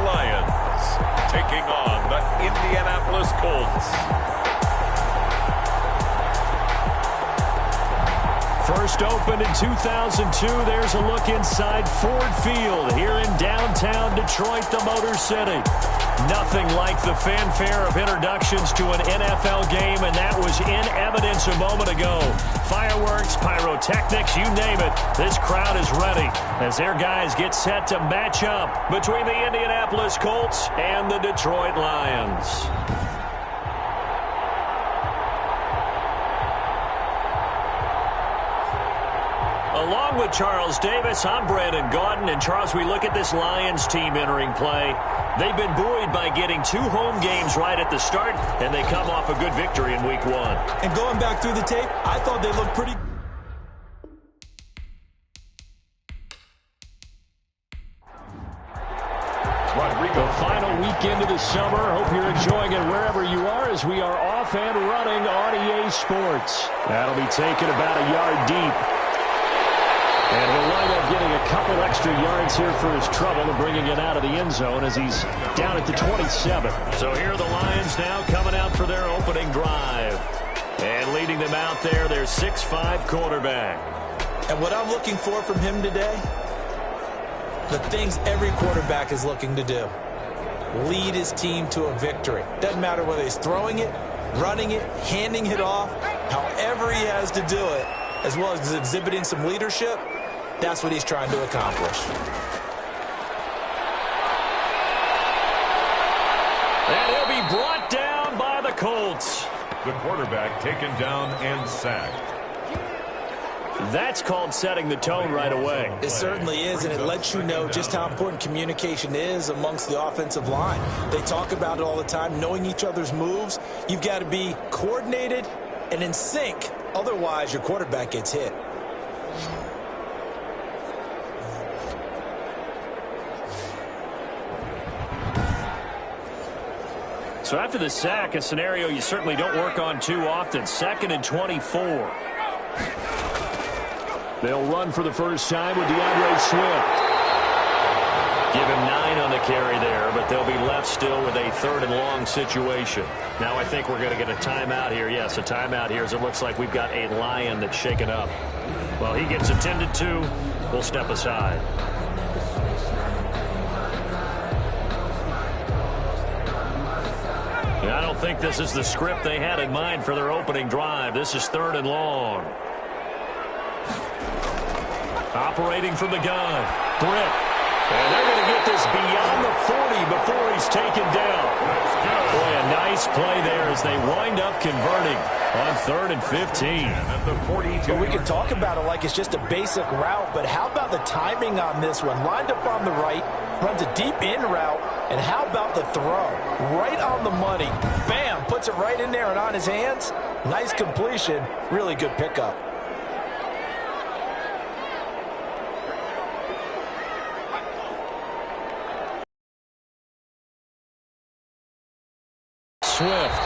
Lions taking on the Indianapolis Colts. First opened in 2002, there's a look inside Ford Field here in downtown Detroit, the Motor City. Nothing like the fanfare of introductions to an NFL game, and that was in evidence a moment ago. Fireworks, pyrotechnics, you name it. This crowd is ready as their guys get set to match up between the Indianapolis Colts and the Detroit Lions. Along with Charles Davis, I'm Brandon Gaudin. And, Charles, we look at this Lions team entering play. They've been buoyed by getting 2 home games right at the start, and they come off a good victory in Week 1. And going back through the tape, I thought they looked pretty. The final weekend of the summer. Hope you're enjoying it wherever you are as we are off and running on EA Sports. That'll be taken about a yard deep. And he'll wind up getting a couple extra yards here for his trouble and bringing it out of the end zone as he's down at the 27. So here are the Lions now coming out for their opening drive. And leading them out there, their 6'5" quarterback. And what I'm looking for from him today, the things every quarterback is looking to do. Lead his team to a victory. Doesn't matter whether he's throwing it, running it, handing it off, however he has to do it, as well as exhibiting some leadership. That's what he's trying to accomplish. And he'll be brought down by the Colts. The quarterback taken down and sacked. That's called setting the tone right away. It certainly is, and it lets you know just how important communication is amongst the offensive line. They talk about it all the time, knowing each other's moves. You've got to be coordinated and in sync. Otherwise, your quarterback gets hit. So after the sack, a scenario you certainly don't work on too often. 2nd and 24. They'll run for the first time with DeAndre Swift. Give him 9 on the carry there, but they'll be left still with a 3rd and long situation. Now I think we're going to get a timeout here. Yes, a timeout here as it looks like we've got a Lion that's shaken up. Well, he gets attended to. We'll step aside. I don't think this is the script they had in mind for their opening drive. This is 3rd and long. Operating from the gun. Britt. And they're going to get this beyond the 40 before he's taken down. Boy, a nice play there as they wind up converting on 3rd and 15. Well, we can talk about it like it's just a basic route, but how about the timing on this one? Lined up on the right, runs a deep in route, and how about the throw? Right on the money. Bam, puts it right in there and on his hands. Nice completion. Really good pickup. Swift.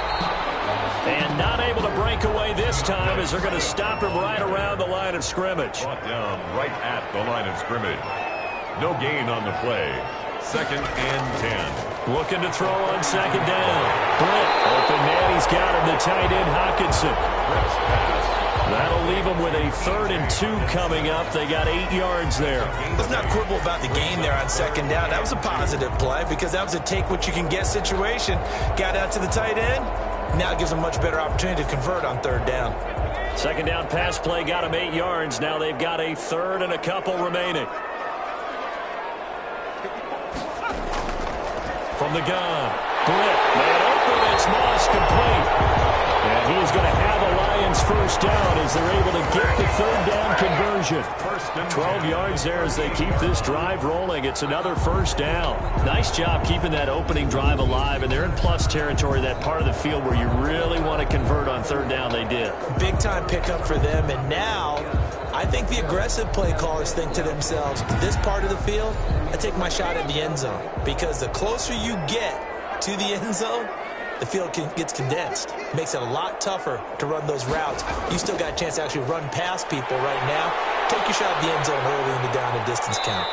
And not able to break away this time as they're going to stop him right around the line of scrimmage. Brought down right at the line of scrimmage. No gain on the play. 2nd and 10. Looking to throw on 2nd down. Britt, open man, he's got him, the tight end, Hockenson. That'll leave them with a 3rd and 2 coming up. They got 8 yards there. Let's not quibble about the gain there on 2nd down. That was a positive play because that was a take-what-you-can-get situation. Got out to the tight end. Now it gives them a much better opportunity to convert on 3rd down. 2nd down pass play got them 8 yards. Now they've got a 3rd and a couple remaining. From the gun. Britt, man open, it's Moss complete. And he is going to have a Lions first down as they're able to get the 3rd down conversion. 12 yards there as they keep this drive rolling. It's another 1st down. Nice job keeping that opening drive alive, and they're in plus territory, that part of the field where you really want to convert on 3rd down. They did. Big time pickup for them, and now I think the aggressive play callers think to themselves, this part of the field, I take my shot at the end zone, because the closer you get to the end zone, the field gets condensed. Makes it a lot tougher to run those routes. You still got a chance to actually run past people right now. Take your shot at the end zone early in the down and distance count.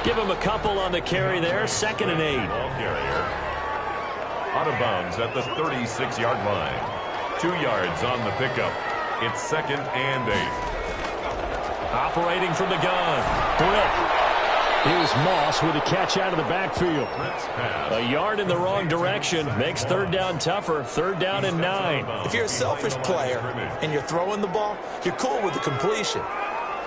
Give him a couple on the carry there. 2nd and 8. Ball carrier out of bounds at the 36-yard line. 2 yards on the pickup. It's 2nd and 8. Operating from the gun. Britt. Here's Moss with a catch out of the backfield. A yard in the wrong direction. Makes 3rd down tougher. 3rd down and 9. If you're a selfish player and you're throwing the ball, you're cool with the completion.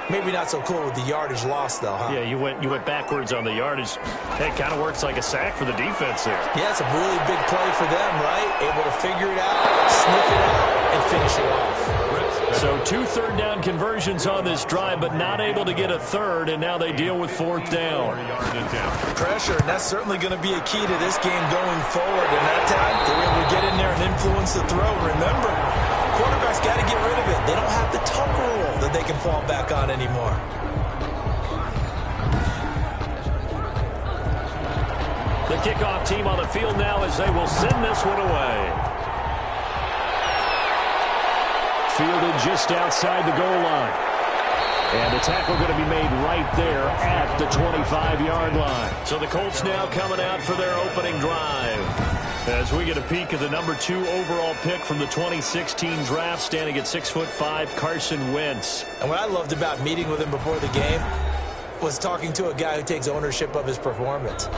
Maybe not so cool with the yardage loss, though, huh? Yeah, you went backwards on the yardage. It kind of works like a sack for the defense there. Yeah, it's a really big play for them, right? Able to figure it out, sniff it out, and finish it off. So 2 third-down conversions on this drive, but not able to get a third, and now they deal with 4th down. Pressure, and that's certainly going to be a key to this game going forward. And that time, they're able to get in there and influence the throw. Remember, quarterbacks got to get rid of it. They don't have the tuck rule that they can fall back on anymore. The kickoff team on the field now as they will send this one away. Fielded just outside the goal line. And the tackle going to be made right there at the 25-yard line. So the Colts now coming out for their opening drive. As we get a peek at the number 2 overall pick from the 2016 draft, standing at 6'5", Carson Wentz. And what I loved about meeting with him before the game was talking to a guy who takes ownership of his performance.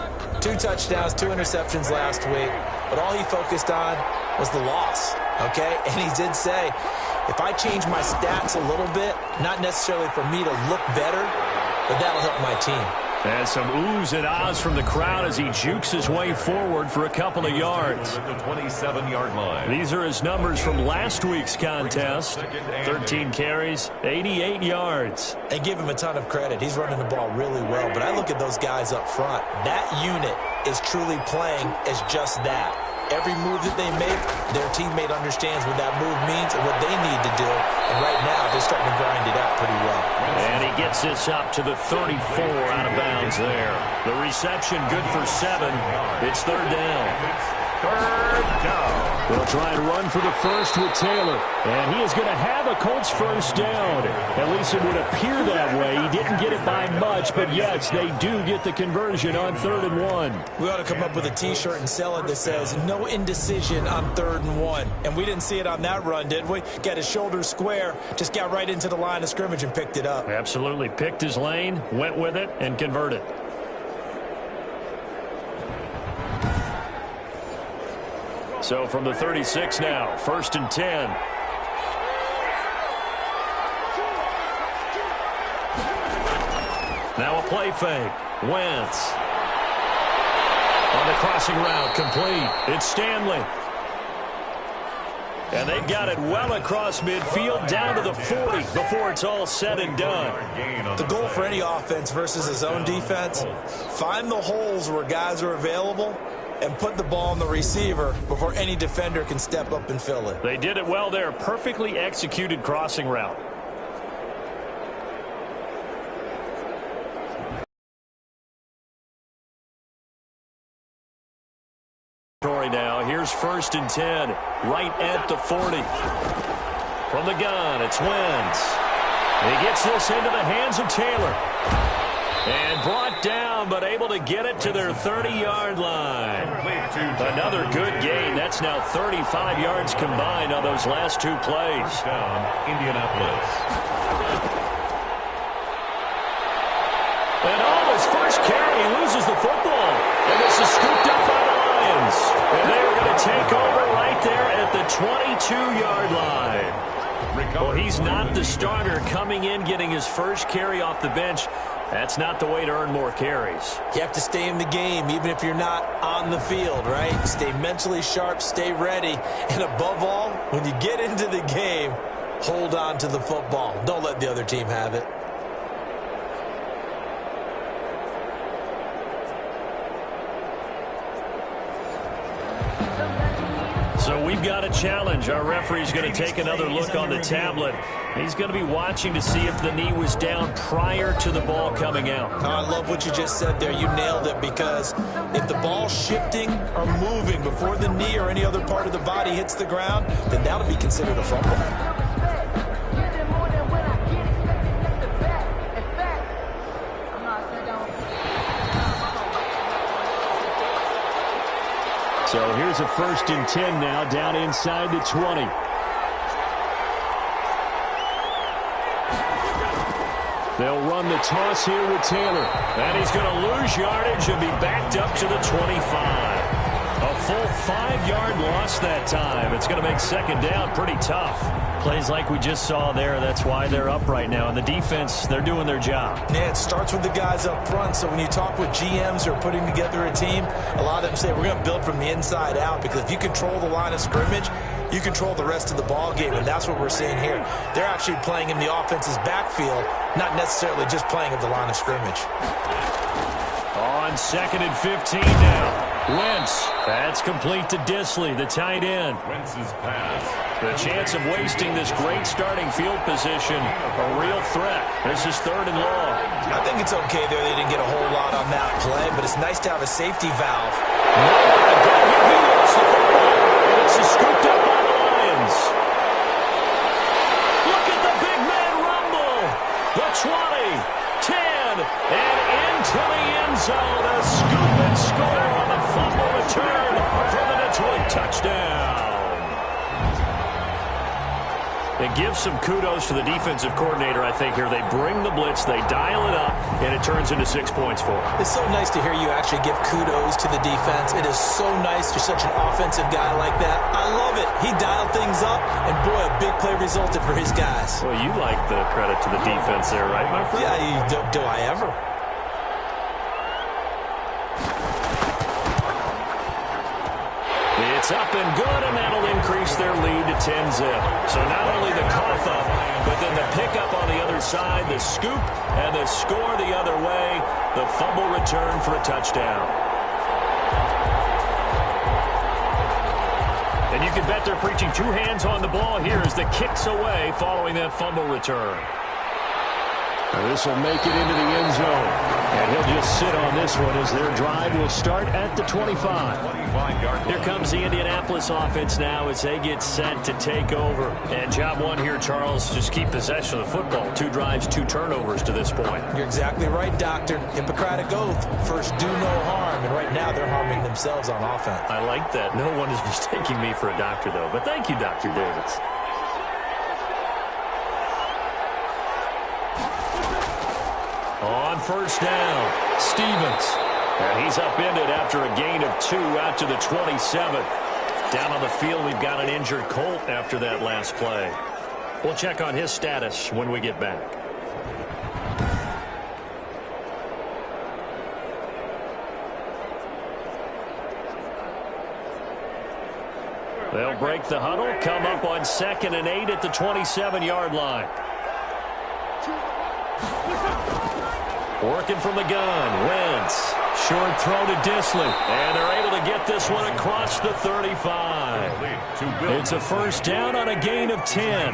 2 touchdowns, 2 interceptions last week, but all he focused on was the loss, okay? And he did say, if I change my stats a little bit, not necessarily for me to look better, but that'll help my team. And some oohs and ahs from the crowd as he jukes his way forward for a couple of yards. At the 27-yard line. These are his numbers from last week's contest. 13 carries, 88 yards. And give him a ton of credit. He's running the ball really well. But I look at those guys up front. That unit is truly playing as just that. Every move that they make, their teammate understands what that move means and what they need to do. And right now, they're starting to grind it out pretty well. And he gets this up to the 34 out of bounds there. The reception good for 7. It's 3rd down. 3rd down. They'll try and run for the first with Taylor. And he is going to have a Colts 1st down. At least it would appear that way. He didn't get it by much, but yes, they do get the conversion on 3rd and 1. We ought to come up with a T-shirt and sell it that says, no indecision on 3rd and 1. And we didn't see it on that run, did we? Got his shoulders square, just got right into the line of scrimmage and picked it up. Absolutely. Picked his lane, went with it, and converted. So from the 36 now, 1st and 10. Now a play fake. Wentz. On the crossing route, complete. It's Stanley. And they've got it well across midfield, down to the 40 before it's all said and done. The goal for any offense versus his own defense, find the holes where guys are available and put the ball on the receiver before any defender can step up and fill it. They did it well there. Perfectly executed crossing route. Now, here's 1st and 10, right at the 40. From the gun, it's Wentz. He gets this into the hands of Taylor. And brought down, but able to get it to their 30-yard line. Another good gain. That's now 35 yards combined on those last 2 plays. Down, Indianapolis. And his first carry, he loses the football. And this is scooped up by the Lions. And they are going to take over right there at the 22-yard line. Well, he's not the starter coming in, getting his first carry off the bench. That's not the way to earn more carries. You have to stay in the game, even if you're not on the field, right? Stay mentally sharp, stay ready. And above all, when you get into the game, hold on to the football. Don't let the other team have it. So we've got a challenge. Our referee's going to take another look on the tablet. He's going to be watching to see if the knee was down prior to the ball coming out. I love what you just said there. You nailed it, because if the ball's shifting or moving before the knee or any other part of the body hits the ground, then that'll be considered a fumble. has a 1st and 10 now, down inside the 20. They'll run the toss here with Taylor. And he's going to lose yardage and be backed up to the 25. A full 5-yard loss that time. It's going to make 2nd down pretty tough. Plays like we just saw there. That's why they're up right now. And the defense, they're doing their job. Yeah, it starts with the guys up front. So when you talk with GMs who are putting together a team, a lot of them say we're going to build from the inside out, because if you control the line of scrimmage, you control the rest of the ball game, and that's what we're seeing here. They're actually playing in the offense's backfield, not necessarily just playing at the line of scrimmage. On 2nd and 15 now. Wentz. That's complete to Disley, the tight end. Wentz's pass. The chance of wasting this great starting field position, a real threat. This is 3rd and long. I think it's okay there. They didn't get a whole lot on that play, but it's nice to have a safety valve. He lost the football. This is scooped up by the Lions. Look at the big man rumble. The 20, 10, and into the end zone. A scoop and score on the fumble return for the Detroit touchdown. It gives some kudos to the defensive coordinator, I think, here. They bring the blitz, they dial it up, and it turns into 6 points for them. It's so nice to hear you actually give kudos to the defense. It is so nice you're such an offensive guy like that. I love it. He dialed things up, and boy, a big play resulted for his guys. Well, you like the credit to the defense there, right, my friend? Yeah, do I ever? It's up and good, and that'll increase their lead to 10-zip. So not only the cough up, but then the pickup on the other side, the scoop, and the score the other way, the fumble return for a touchdown. And you can bet they're preaching 2 hands on the ball here as the kick's away following that fumble return. This will make it into the end zone. And he'll just sit on this one as their drive will start at the 25. Here comes the Indianapolis offense now as they get set to take over. And job one here, Charles, just keep possession of the football. 2 drives, 2 turnovers to this point. You're exactly right, Doctor. Hippocratic oath. First, do no harm. And right now, they're harming themselves on offense. I like that. No one is mistaking me for a doctor, though. But thank you, Dr. Davis. On 1st down, Stevens. And he's upended after a gain of 2 out to the 27. Down on the field, we've got an injured Colt after that last play. We'll check on his status when we get back. They'll break the huddle, come up on 2nd and 8 at the 27-yard line. Working from the gun, Wentz. Short throw to Disley. And they're able to get this one across the 35. It's a 1st down on a gain of 10.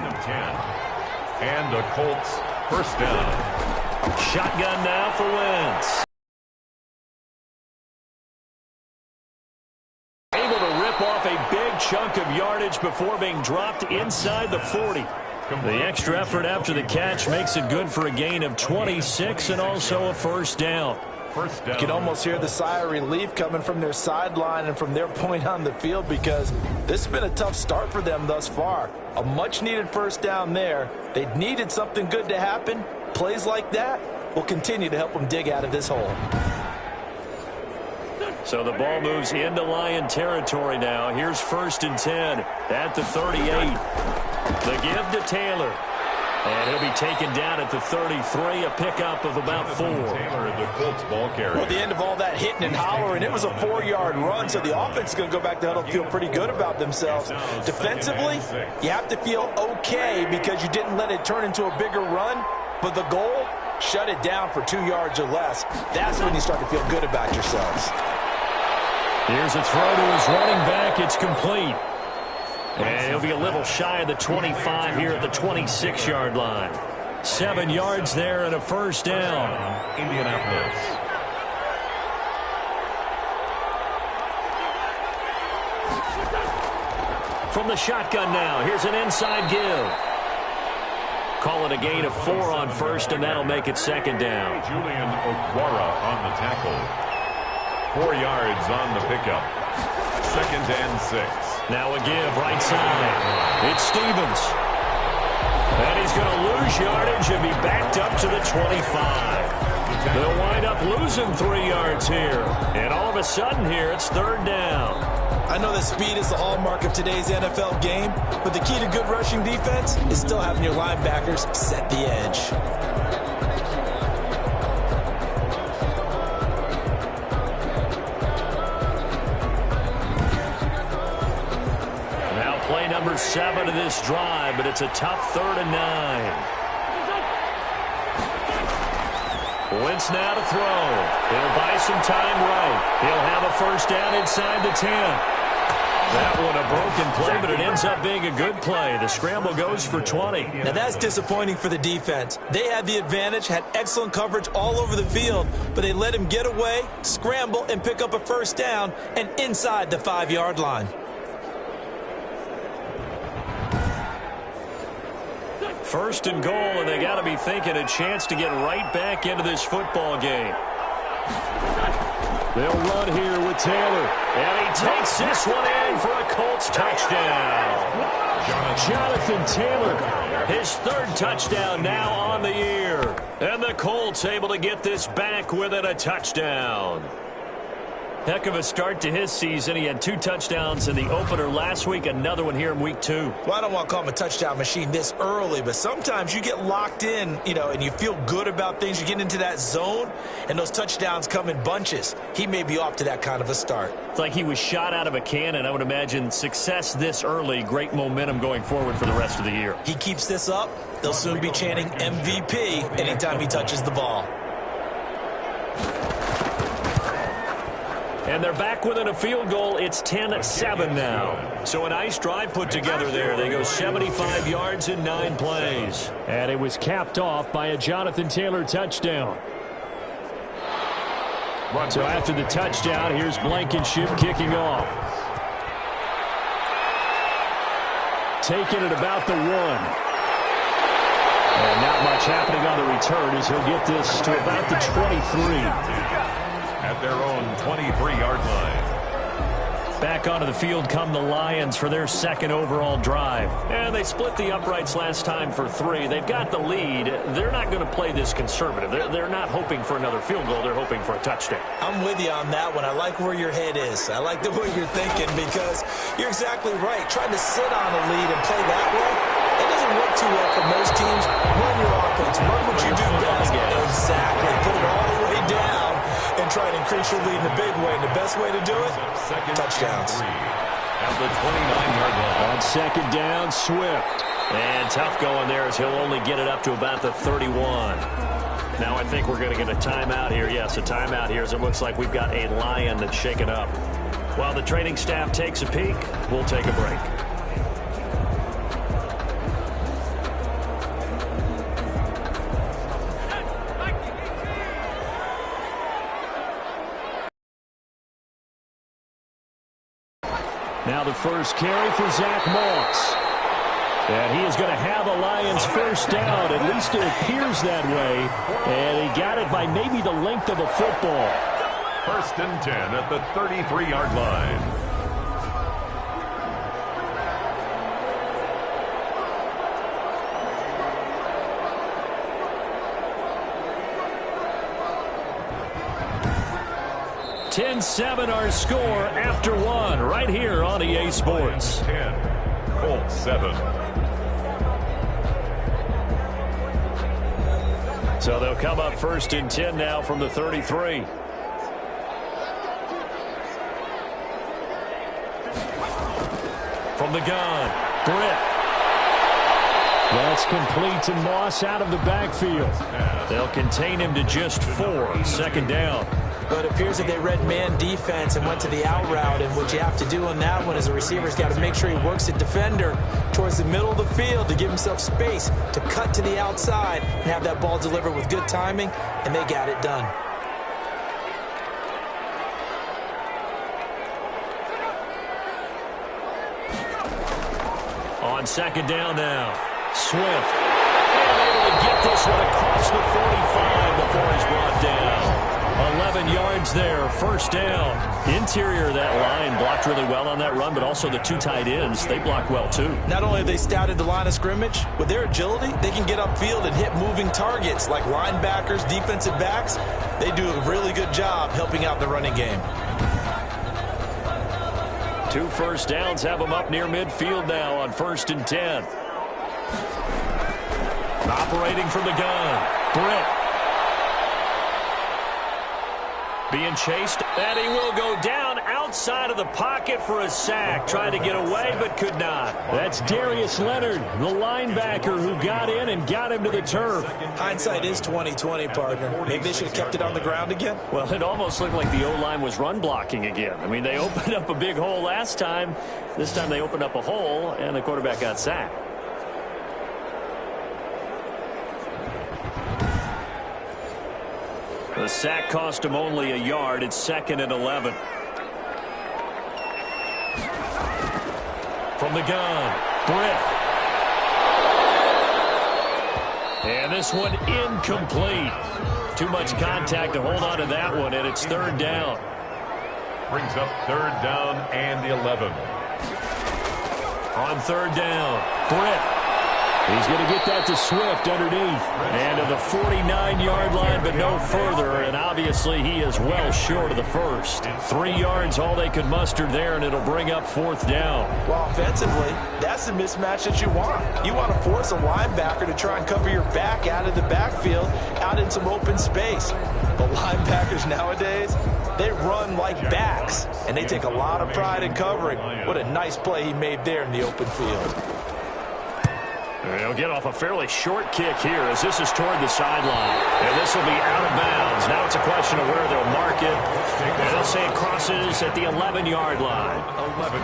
And the Colts 1st down. Shotgun now for Wentz. Able to rip off a big chunk of yardage before being dropped inside the 40. The extra effort after the catch makes it good for a gain of 26 and also a 1st down. You can almost hear the sigh of relief coming from their sideline and from their point on the field, because this has been a tough start for them thus far. A much-needed 1st down there. They needed something good to happen. Plays like that will continue to help them dig out of this hole. So the ball moves into Lion territory now. Here's 1st and 10 at the 38. The give to Taylor. And he'll be taken down at the 33, a pickup of about 4. Taylor, the Colts ball carrier. Well, the end of all that hitting and hollering, it was a 4-yard run, so the offense is going to go back to huddle, feel pretty good about themselves. Defensively, you have to feel okay because you didn't let it turn into a bigger run, but the goal, shut it down for 2 yards or less. That's when you start to feel good about yourselves. Here's a throw to his running back. It's complete. And he'll be a little shy of the 25 here at the 26-yard line. 7 yards there and a 1st down. Indianapolis. From the shotgun now, here's an inside give. Call it a gain of 4 on 1st, and that'll make it 2nd down. Julian Okwara on the tackle. 4 yards on the pickup. 2nd and 6. Now a give right side. It's Stevens. And he's going to lose yardage and be backed up to the 25. They'll wind up losing 3 yards here. And all of a sudden here, it's 3rd down. I know that speed is the hallmark of today's NFL game, but the key to good rushing defense is still having your linebackers set the edge. Now play number 7 of this drive, but it's a tough 3rd and 9. Wentz now to throw. He'll buy some time right. He'll have a 1st down inside the 10. That one a broken play, but it ends up being a good play. The scramble goes for 20. Now that's disappointing for the defense. They had the advantage, had excellent coverage all over the field, but they let him get away, scramble, and pick up a 1st down and inside the 5-yard line. 1st and goal, and they got to be thinking a chance to get right back into this football game. They'll run here with Taylor, and he takes this one in for a Colts touchdown. Jonathan Taylor, his 3rd touchdown now on the year. And the Colts able to get this back within a touchdown. Heck of a start to his season. He had 2 touchdowns in the opener last week, another one here in week 2. Well, I don't want to call him a touchdown machine this early, but sometimes you get locked in, and you feel good about things. You get into that zone, and those touchdowns come in bunches. He may be off to that kind of a start. It's like he was shot out of a cannon. I would imagine success this early, great momentum going forward for the rest of the year. He keeps this up, they'll soon be chanting MVP anytime he touches the ball. And they're back within a field goal. It's 10-7 now. So a nice drive put together there. They go 75 yards in 9 plays. And it was capped off by a Jonathan Taylor touchdown. So after the touchdown, here's Blankenship kicking off. Taking it about the 1. And not much happening on the return as he'll get this to about the 23. At their own 23-yard line. Back onto the field come the Lions for their 2nd overall drive. And they split the uprights last time for 3. They've got the lead. They're not going to play this conservative. They're not hoping for another field goal. They're hoping for a touchdown. I'm with you on that one. I like where your head is. I like the way you're thinking because you're exactly right. Trying to sit on a lead and play that way, it doesn't work too well for most teams. Run your offense. Run what you do best. Exactly. Put it all the way down and try to increase your lead in a big way. And the best way to do it, touchdowns. At the 29-yard line. On 2nd down, Swift. And tough going there as he'll only get it up to about the 31. Now I think we're going to get a timeout here. Yes, a timeout here as it looks like we've got a Lion that's shaken up. While the training staff takes a peek, we'll take a break. Now the first carry for Zach Moss. And he is going to have a Lions 1st down. At least it appears that way. And he got it by maybe the length of a football. 1st and 10 at the 33-yard line. (10-7) our score after 1 right here on EA Sports. 10, Colts 7. So they'll come up 1st and 10 now from the 33. From the gun, Britt. That's complete to Moss out of the backfield. They'll contain him to just 4. 2nd down. But it appears that they read man defense and went to the out route. And what you have to do on that one is the receiver's got to make sure he works the defender towards the middle of the field to give himself space to cut to the outside and have that ball delivered with good timing, and they got it done. On 2nd down now, Swift. And able to get this one across the 45 before he's brought down. 11 yards yards there, first down. Interior of that line blocked really well on that run, but also the two tight ends, they blocked well too. Not only have they scouted the line of scrimmage, with their agility, they can get upfield and hit moving targets like linebackers, defensive backs. They do a really good job helping out the running game. 2 first downs have them up near midfield now on 1st and 10. Operating from the gun, Britt. Being chased, and he will go down outside of the pocket for a sack. Tried to get away, but could not. That's Darius Leonard, the linebacker who got in and got him to the turf. Hindsight is 20/20, partner. Maybe they should have kept it on the ground again. Well, it almost looked like the O-line was run blocking again. I mean, they opened up a big hole last time. This time they opened up a hole, and the quarterback got sacked. The sack cost him only a yard. It's 2nd and 11. From the gun, Britt. And this one incomplete. Too much contact to hold on to that one, and it's 3rd down. Brings up 3rd down and the 11. On 3rd down, Britt. He's going to get that to Swift underneath. And to the 49-yard line, but no further. And obviously he is well short of the first. 3 yards, all they could muster there, and it'll bring up 4th down. Well, offensively, that's the mismatch that you want. You want to force a linebacker to try and cover your back out of the backfield, out in some open space. But linebackers nowadays, they run like backs, and they take a lot of pride in covering. What a nice play he made there in the open field. They'll get off a fairly short kick here as this is toward the sideline. And this will be out of bounds. Now it's a question of where they'll mark it. And they'll say it crosses at the 11-yard line.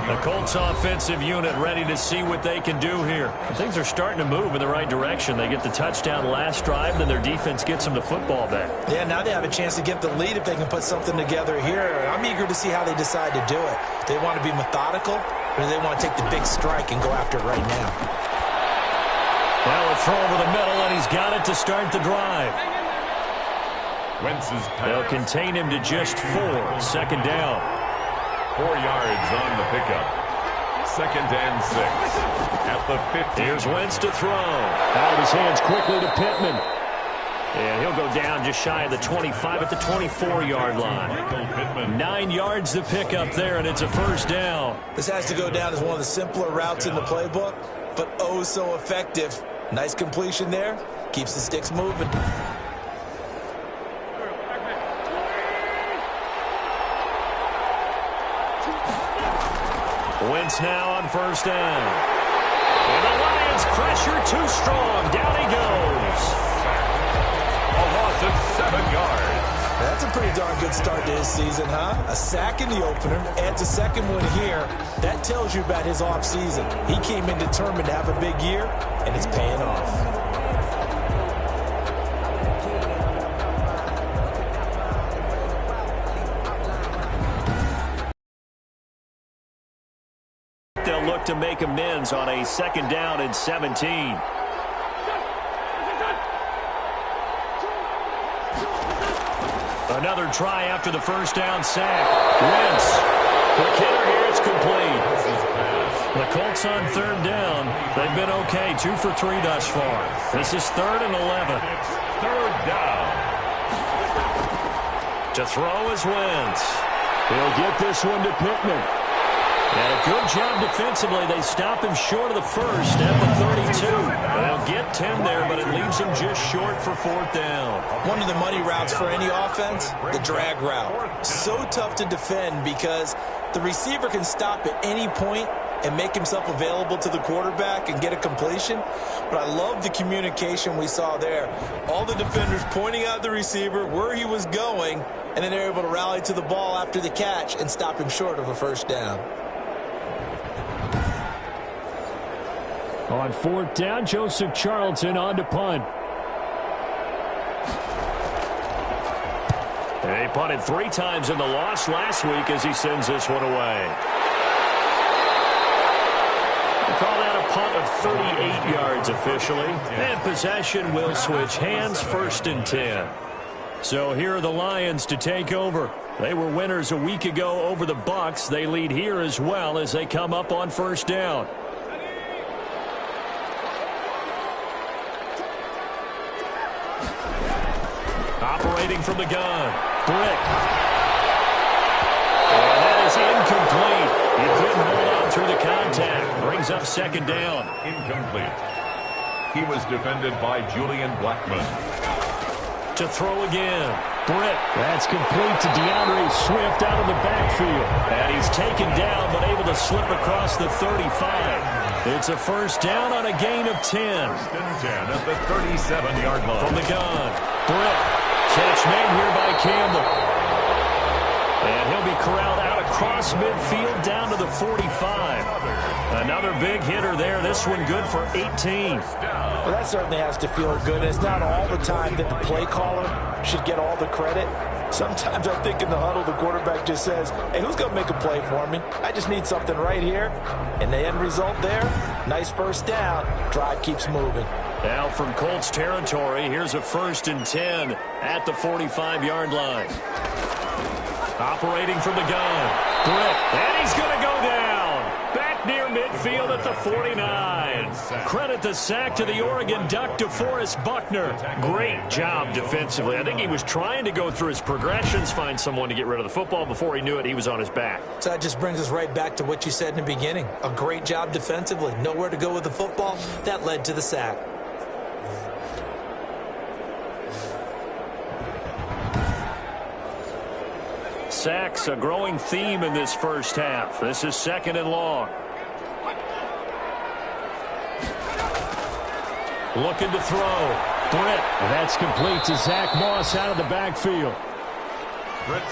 The Colts offensive unit ready to see what they can do here. Things are starting to move in the right direction. They get the touchdown last drive, then their defense gets them the football back. Yeah, now they have a chance to get the lead if they can put something together here. I'm eager to see how they decide to do it. Do they want to be methodical, or do they want to take the big strike and go after it right now? Well, a throw over the middle, and he's got it to start the drive. They'll contain him to just 4. 2nd down. 4 yards on the pickup. 2nd and 6. At the 50. Here's Wentz to throw. Out of his hands quickly to Pittman. And he'll go down just shy of the 25 at the 24-yard line. 9 yards to pick up there, and it's a 1st down. This has to go down as one of the simpler routes in the playbook, but oh so effective. Nice completion there. Keeps the sticks moving. Wentz now on 1st down. And the Lions pressure too strong. Down he goes. A loss of 7 yards. That's a pretty darn good start to his season, huh? A sack in the opener, adds a 2nd one here. That tells you about his offseason. He came in determined to have a big year, and it's paying off. They'll look to make amends on a 2nd down and 17. Another try after the 1st down sack. Wentz. Quick hitter here. It's complete. The Colts on 3rd down. They've been okay. 2 for 3 thus far. This is 3rd and 11. 3rd down. To throw is Wentz. He'll get this one to Pittman. And a good job defensively. They stop him short of the first at the 32. They'll get 10 there, but it leaves him just short for 4th down. One of the money routes for any offense, the drag route. So tough to defend because the receiver can stop at any point and make himself available to the quarterback and get a completion. But I love the communication we saw there. All the defenders pointing out the receiver, where he was going, and then they're able to rally to the ball after the catch and stop him short of a 1st down. On 4th down, Joseph Charlton on to punt. They punted 3 times in the loss last week as he sends this one away. They call that a punt of 38 yards officially. And possession will switch hands, 1st and 10. So here are the Lions to take over. They were winners a week ago over the Bucs. They lead here as well as they come up on first down. Operating from the gun. Brick. And that is incomplete. He couldn't hold on through the contact. Brings up second down. Incomplete. He was defended by Julian Blackman. To throw again. Britt. That's complete to DeAndre Swift out of the backfield. And he's taken down but able to slip across the 35. It's a first down on a gain of 10. First and 10 at the 37-yard line. From the gun. Britt. Catch made here by Campbell. And he'll be corralled out across midfield down to the 45. Another big hitter there. This one good for 18. Well, that certainly has to feel good. It's not all the time that the play caller should get all the credit. Sometimes I think in the huddle, the quarterback just says, hey, who's going to make a play for me? I just need something right here. And the end result there, nice first down. Drive keeps moving. Now from Colts territory, here's a first and 10 at the 45-yard line. Operating from the gun. Britt. And he's going to go down. Back near midfield at the 49. Credit the sack to the Oregon Duck, DeForest Buckner. Great job defensively. I think he was trying to go through his progressions, find someone to get rid of the football. Before he knew it, he was on his back. So that just brings us right back to what you said in the beginning. A great job defensively. Nowhere to go with the football. That led to the sack. Sacks, a growing theme in this first half. This is second and long. Looking to throw. Britt. That's complete to Zach Moss out of the backfield.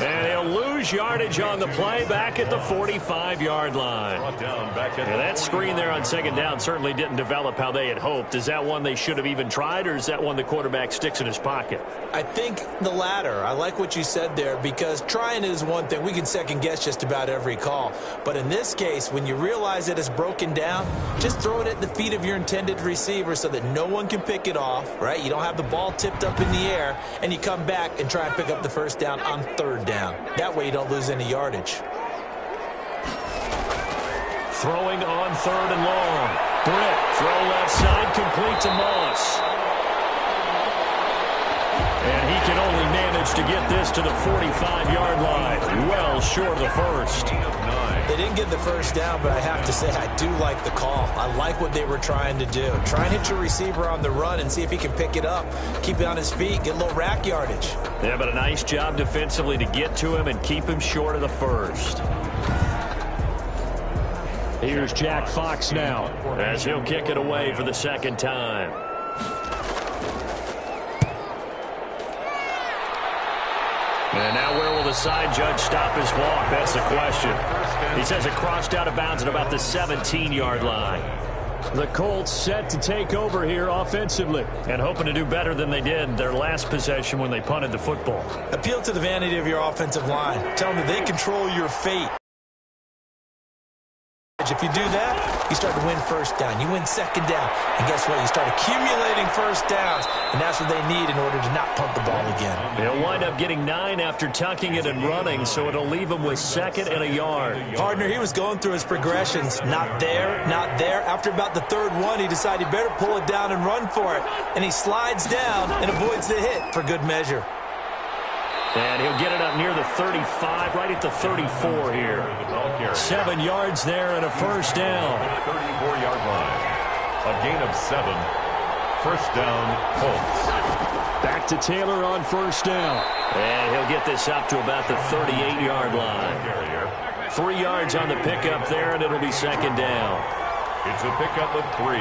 And he'll lose yardage on the play back at the 45-yard line. That screen there on second down certainly didn't develop how they had hoped. Is that one they should have even tried, or is that one the quarterback sticks in his pocket? I think the latter. I like what you said there, because trying is one thing. We can second-guess just about every call. But in this case, when you realize that it's broken down, just throw it at the feet of your intended receiver so that no one can pick it off, right? You don't have the ball tipped up in the air, and you come back and try and pick up the first down on third down. That way you don't lose any yardage. Throwing on third and long. Britt. Throw left side, complete to Moss. And he can only manage to get this to the 45-yard line. Well short of the first. They didn't get the first down, but I have to say I do like the call. I like what they were trying to do. Try and hit your receiver on the run and see if he can pick it up. Keep it on his feet, get a little rack yardage. Yeah, but a nice job defensively to get to him and keep him short of the first. Here's Jack Fox now, as he'll kick it away for the second time. And now where will the side judge stop his walk? That's the question. He says it crossed out of bounds at about the 17-yard line. The Colts set to take over here offensively and hoping to do better than they did their last possession when they punted the football. Appeal to the vanity of your offensive line. Tell them that they control your fate. If you do that, you start to win first down. You win second down. And guess what? You start accumulating first downs. And that's what they need in order to not punt the ball again. They'll wind up getting 9 after tucking it and running, so it'll leave them with second and a yard. Partner, he was going through his progressions. Not there, not there. After about the third one, he decided he better pull it down and run for it. And he slides down and avoids the hit for good measure. And he'll get it up near the 35, right at the 34 here. 7 yards there and a first down. 34-yard line. A gain of 7. First down, Colts. Back to Taylor on first down. And he'll get this up to about the 38-yard line. 3 yards on the pickup there, and it'll be second down. It's a pickup of 3.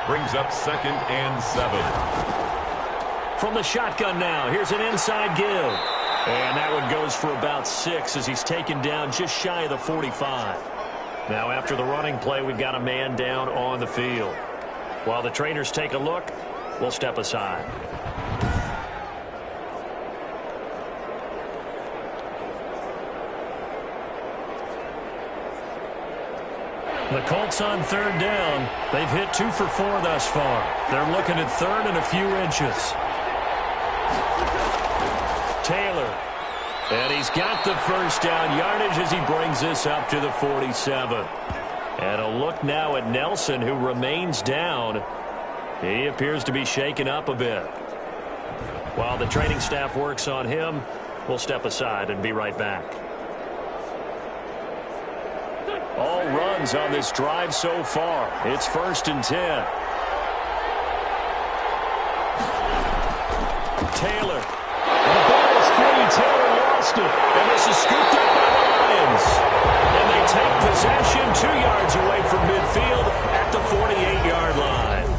Brings up second and 7. From the shotgun now, here's an inside give. And that one goes for about 6 as he's taken down just shy of the 45. Now after the running play, we've got a man down on the field. While the trainers take a look, we'll step aside. The Colts on third down. They've hit 2 for 4 thus far. They're looking at third and a few inches. Taylor And he's got the first down yardage as he brings this up to the 47. And a look now at Nelson, who remains down. He appears to be shaken up a bit. While the training staff works on him, we'll step aside and be right back. All runs on this drive so far. It's 1st and 10. Taylor. And the ball is free. Taylor lost it. And this is scooped up by the Lions. And they take possession 2 yards away from midfield at the 48-yard line.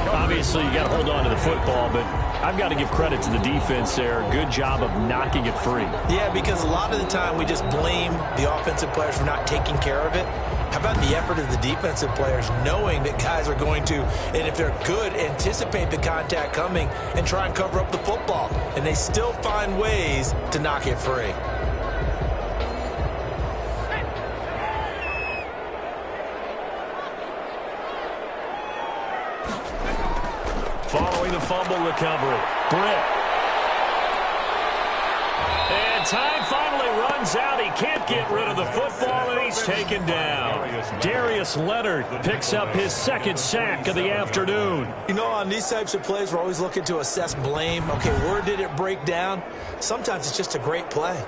Obviously, you got to hold on to the football, but I've got to give credit to the defense there. Good job of knocking it free. Yeah, because a lot of the time we just blame the offensive players for not taking care of it. How about the effort of the defensive players knowing that guys are going to, and if they're good, anticipate the contact coming and try and cover up the football. And they still find ways to knock it free. Following the fumble recovery, Britt. And time finally runs out. He can't get rid of the football, and he's taken down. Darius Leonard picks up his 2nd sack of the afternoon. You know, on these types of plays, we're always looking to assess blame. Okay, where did it break down? Sometimes it's just a great play.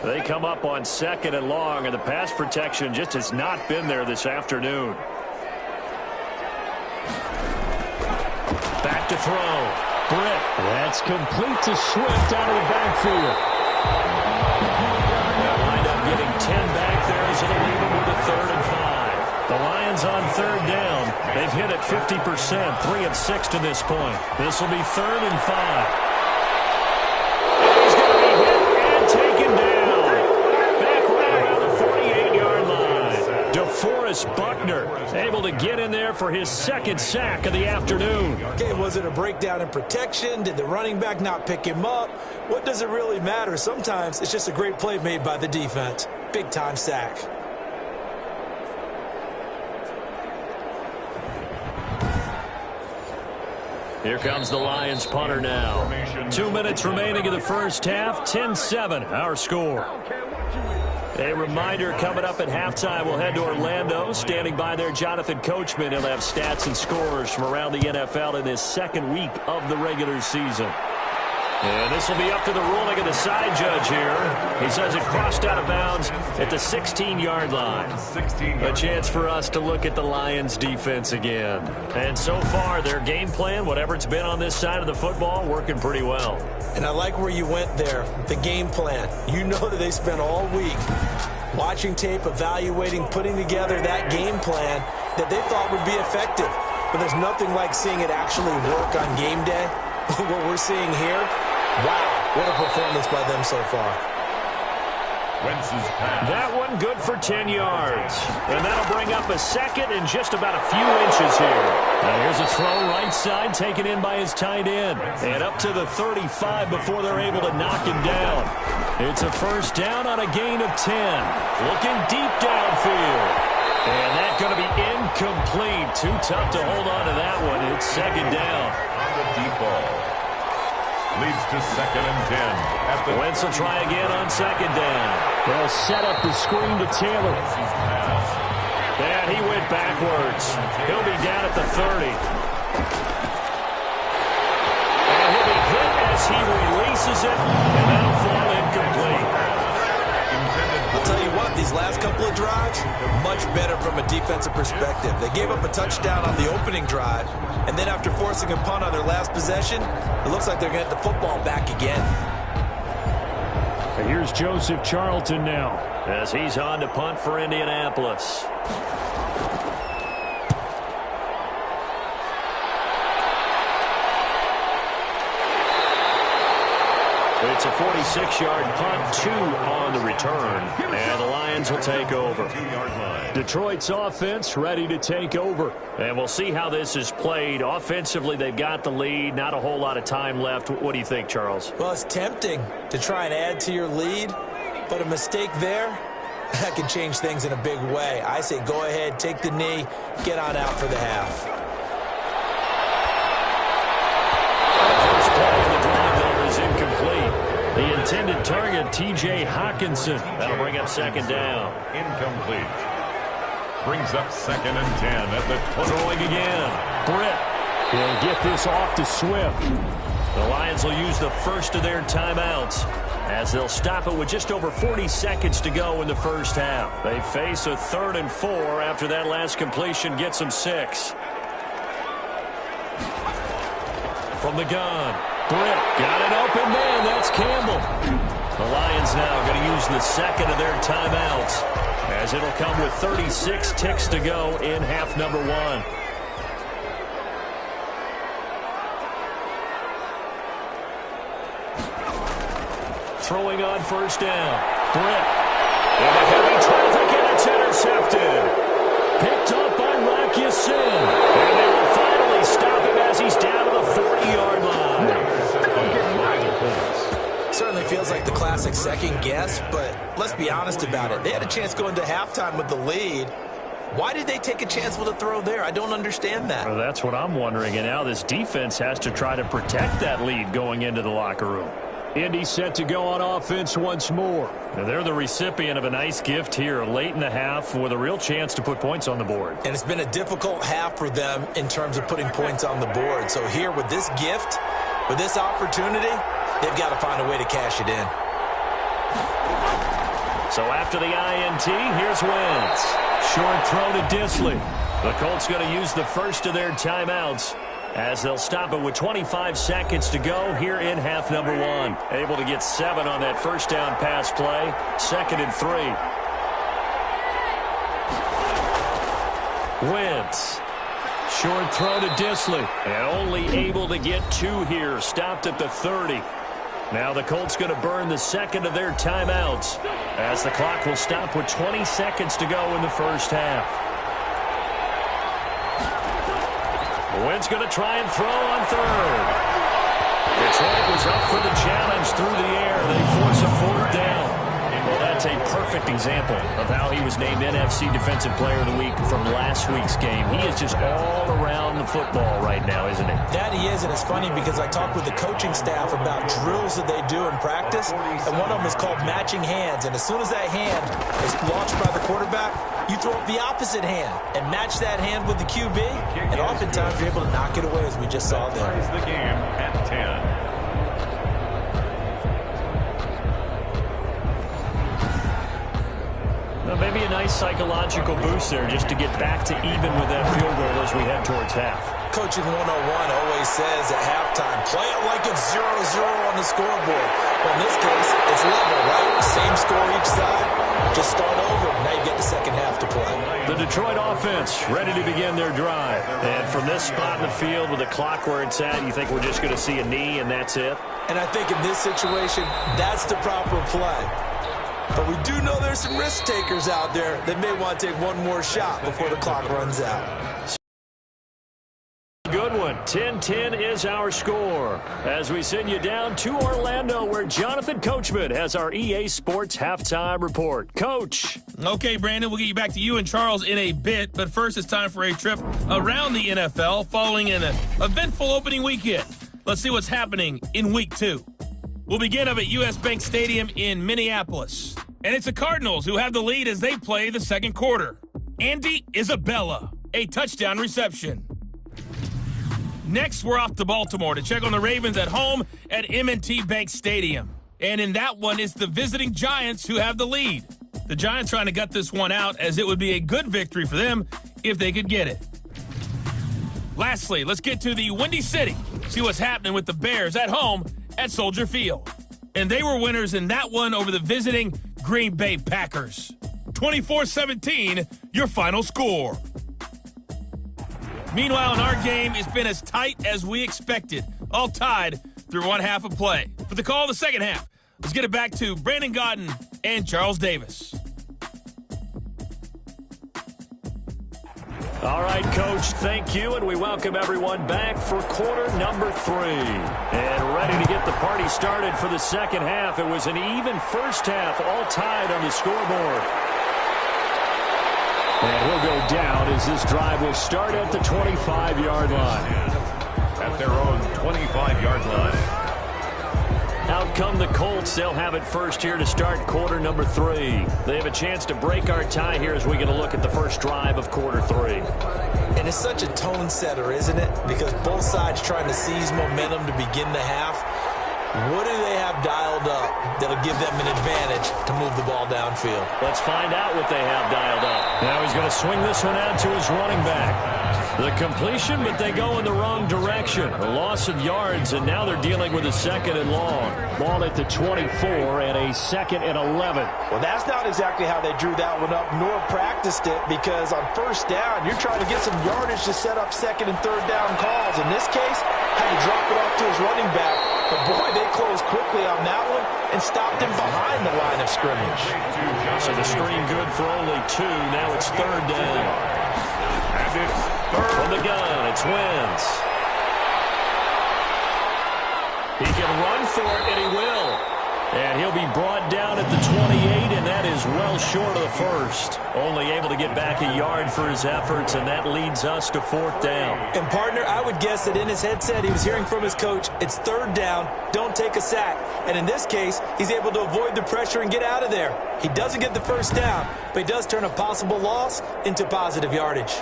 They come up on 2nd and long, and the pass protection just has not been there this afternoon. Back to throw. Britt. That's complete to Swift out of the backfield. They'll wind up getting 10 back there as it'll leave them with a 3rd and 5. The Lions on 3rd down. They've hit it 50%, 3 of 6 to this point. This will be 3rd and 5. He's going to be hit and taken down. DeForest Buckner able to get in there for his 2nd sack of the afternoon. Okay, was it a breakdown in protection? Did the running back not pick him up? What does it really matter? Sometimes it's just a great play made by the defense. Big-time sack. Here comes the Lions punter now. 2 minutes remaining in the first half. 10-7, our score. A reminder, coming up at halftime, we'll head to Orlando. Standing by there, Jonathan Coachman. He'll have stats and scores from around the NFL in this 2nd week of the regular season. And this will be up to the ruling of the side judge here. He says it crossed out of bounds at the 16-yard line. A chance for us to look at the Lions' defense again. And so far, their game plan, whatever it's been on this side of the football, working pretty well. And I like where you went there, the game plan. You know that they spent all week watching tape, evaluating, putting together that game plan that they thought would be effective. But there's nothing like seeing it actually work on game day. What we're seeing here, wow, what a performance by them so far. That one good for 10 yards. And that'll bring up a 2nd and just about a few inches here. Now here's a throw right side taken in by his tight end. And up to the 35 before they're able to knock him down. It's a 1st down on a gain of 10. Looking deep downfield. And that's going to be incomplete. Too tough to hold on to that one. It's 2nd down. On the deep ball. Leads to 2nd and 10. Wentz will try again on 2nd down. They'll set up the screen to Taylor. And he went backwards. He'll be down at the 30. And he'll be hit as he releases it, and that'll fall incomplete. I'll tell you what, these last couple of drives, much better from a defensive perspective. They gave up a touchdown on the opening drive, and then after forcing a punt on their last possession, it looks like they're going to get the football back again. And here's Joseph Charlton now as he's on to punt for Indianapolis. It's a 46-yard punt, 2 on the return, and the Lions will take over. Detroit's offense ready to take over, and we'll see how this is played. Offensively, they've got the lead, not a whole lot of time left. What do you think, Charles? Well, it's tempting to try and add to your lead, but a mistake there that can change things in a big way. I say go ahead, take the knee, get on out for the half. First play of the drive there is incomplete. The intended target, T.J. Hawkinson. That'll bring up second down. Incomplete. Brings up 2nd and 10 at the 20. Throwing again. Britt. He'll get this off to Swift. The Lions will use the first of their timeouts as they'll stop it with just over 40 seconds to go in the first half. They face a 3rd and 4 after that last completion gets them 6. From the gun. Britt got an open man. That's Campbell. The Lions now going to use the second of their timeouts as it'll come with 36 ticks to go in half number 1. Throwing on first down. Britt. In the heavy traffic, and it's intercepted. Picked up by Rocky Sin. And they will finally stop him as he's down to the 40-yard line. Certainly feels like the classic second guess, but let's be honest about it. They had a chance going to halftime with the lead. Why did they take a chance with a throw there? I don't understand that. Well, that's what I'm wondering, and now this defense has to try to protect that lead going into the locker room. Indy set to go on offense once more. Now they're the recipient of a nice gift here late in the half with a real chance to put points on the board. And it's been a difficult half for them in terms of putting points on the board. So here with this gift, with this opportunity, they've got to find a way to cash it in. So after the INT, here's Wentz. Short throw to Disley. The Colts going to use the first of their timeouts as they'll stop it with 25 seconds to go here in half number 1. Able to get 7 on that first down pass play. 2nd and 3. Wentz. Short throw to Disley. And only able to get 2 here. Stopped at the 30. Now the Colts going to burn the second of their timeouts as the clock will stop with 20 seconds to go in the first half. Wentz going to try and throw on 3rd. Detroit was up for the challenge through the air. They force a 4th down. Well, that's a perfect example of how he was named NFC Defensive Player of the Week from last week's game. He is just all around the football right now, isn't he? That he is, and it's funny because I talked with the coaching staff about drills that they do in practice, and one of them is called matching hands. And as soon as that hand is launched by the quarterback, you throw up the opposite hand and match that hand with the QB, and oftentimes you're able to knock it away, as we just saw there. Ties the game at 10. Well, maybe a nice psychological boost there just to get back to even with that field goal as we head towards half. Coaching 101 always says at halftime, play it like it's 0-0 on the scoreboard. But in this case, it's level, right? Same score each side. Just start over. Now you get the second half to play. The Detroit offense ready to begin their drive. And from this spot in the field with the clock where it's at, you think we're just going to see a knee and that's it? And I think in this situation, that's the proper play. But we do know there's some risk takers out there that may want to take one more shot before the clock runs out. Good one. 10-10 is our score as we send you down to Orlando where Jonathan Coachman has our EA Sports halftime report. Coach. Okay, Brandon, we'll get you back to you and Charles in a bit, but first it's time for a trip around the NFL following an eventful opening weekend. Let's see what's happening in Week 2. We'll begin up at U.S. Bank Stadium in Minneapolis. And it's the Cardinals who have the lead as they play the second quarter. Andy Isabella, a touchdown reception. Next, we're off to Baltimore to check on the Ravens at home at M&T Bank Stadium. And in that one, it's the visiting Giants who have the lead. The Giants trying to gut this one out as it would be a good victory for them if they could get it. Lastly, let's get to the Windy City. See what's happening with the Bears at home at Soldier Field. And they were winners in that one over the visiting Green Bay Packers. 24-17, your final score. Meanwhile, in our game, it's been as tight as we expected, all tied through one half of play. For the call of the second half, let's get it back to Brandon Godden and Charles Davis. All right, Coach, thank you, and we welcome everyone back for quarter number 3. And ready to get the party started for the second half. It was an even first half, all tied on the scoreboard. And he'll go down as this drive will start at the 25-yard line. At their own 25-yard line. Out come the Colts. They'll have it first here to start quarter number 3. They have a chance to break our tie here as we get a look at the first drive of quarter 3. And it's such a tone setter, isn't it? Because both sides trying to seize momentum to begin the half. What do they have dialed up that'll give them an advantage to move the ball downfield? Let's find out what they have dialed up. Now he's going to swing this one out to his running back. The completion, but they go in the wrong direction. A loss of yards, and now they're dealing with a second and long. Ball at the 24 and a second and 11. Well, that's not exactly how they drew that one up, nor practiced it, because on first down, you're trying to get some yardage to set up second and third down calls. In this case, had to drop it off to his running back. But, boy, they closed quickly on that one and stopped him behind the line of scrimmage. So the screen good for only 2. Now it's third down. And it's third. From the gun, it's Wentz. He can run for it, and he will. And he'll be brought down at the 28, and that is well short of the first. Only able to get back a yard for his efforts, and that leads us to fourth down. And, partner, I would guess that in his headset he was hearing from his coach, it's third down, don't take a sack. And in this case, he's able to avoid the pressure and get out of there. He doesn't get the first down, but he does turn a possible loss into positive yardage.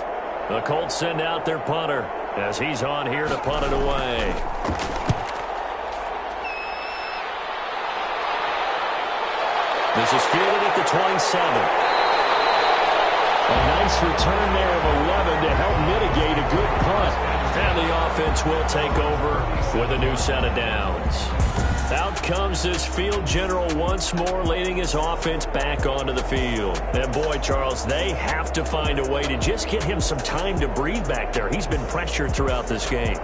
The Colts send out their punter as he's on here to punt it away. This is fielded at the 27. A nice return there of 11 to help mitigate a good punt. And the offense will take over with a new set of downs. Out comes this field general once more, leading his offense back onto the field. And boy, Charles, they have to find a way to just get him some time to breathe back there. He's been pressured throughout this game.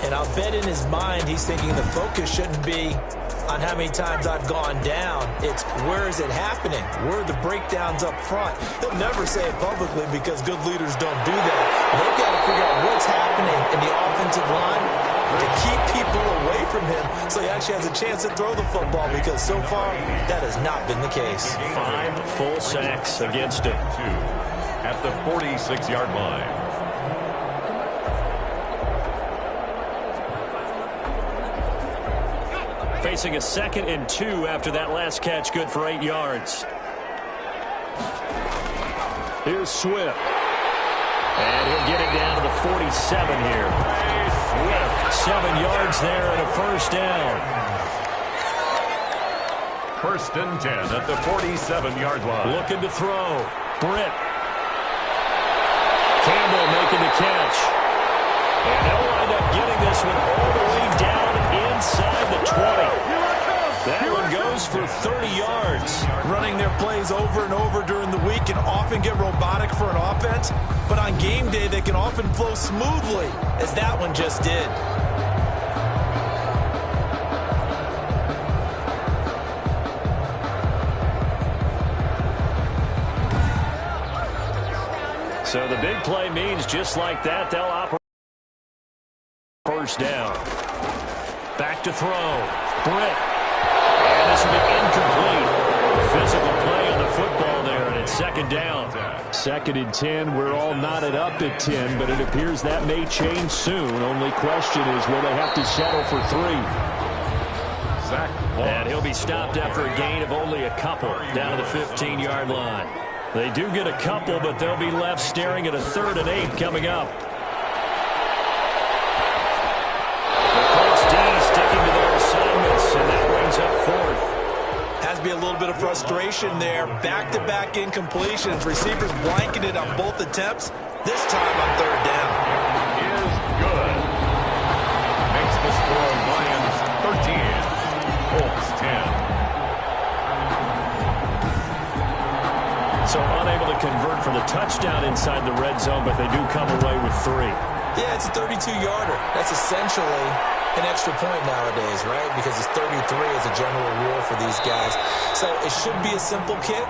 And I'll bet in his mind he's thinking the focus shouldn't be on how many times I've gone down. It's where is it happening? Where are the breakdowns up front? He'll never say it publicly because good leaders don't do that. They've got to figure out what's happening in the offensive line to keep people away from him so he actually has a chance to throw the football, because so far that has not been the case. 5 full sacks against him. 2 at the 46-yard line. Facing a 2nd and 2 after that last catch, good for 8 yards. Here's Swift. And he'll get it down to the 47 here. Swift, 7 yards there and a first down. First and 10 at the 47-yard line. Looking to throw. Britt. Campbell making the catch. And they'll wind up getting this one all the way down inside the 20. That one goes for 30 yards. Running their plays over and over during the week can often get robotic for an offense, but on game day they can often flow smoothly, as that one just did. So the big play means just like that, they'll operate first down. Back to throw. Britt. And this will be incomplete. Physical play on the football there, and it's second down. 2nd and 10. We're all knotted up at 10, but it appears that may change soon. Only question is, will they have to settle for 3? And he'll be stopped after a gain of only a couple down to the 15-yard line. They do get a couple, but they'll be left staring at a 3rd and 8 coming up. The Colts D sticking to their assignments, and that brings up 4th. Has to be a little bit of frustration there. Back-to-back incompletions. Receivers blanketed on both attempts, this time on 3rd down. Is good. Makes the score Lions 13, Colts 10. So unable to convert for the touchdown inside the red zone, but they do come away with 3. Yeah, it's a 32-yarder. That's essentially an extra point nowadays, right? Because it's 33 as a general rule for these guys. So it should be a simple kick.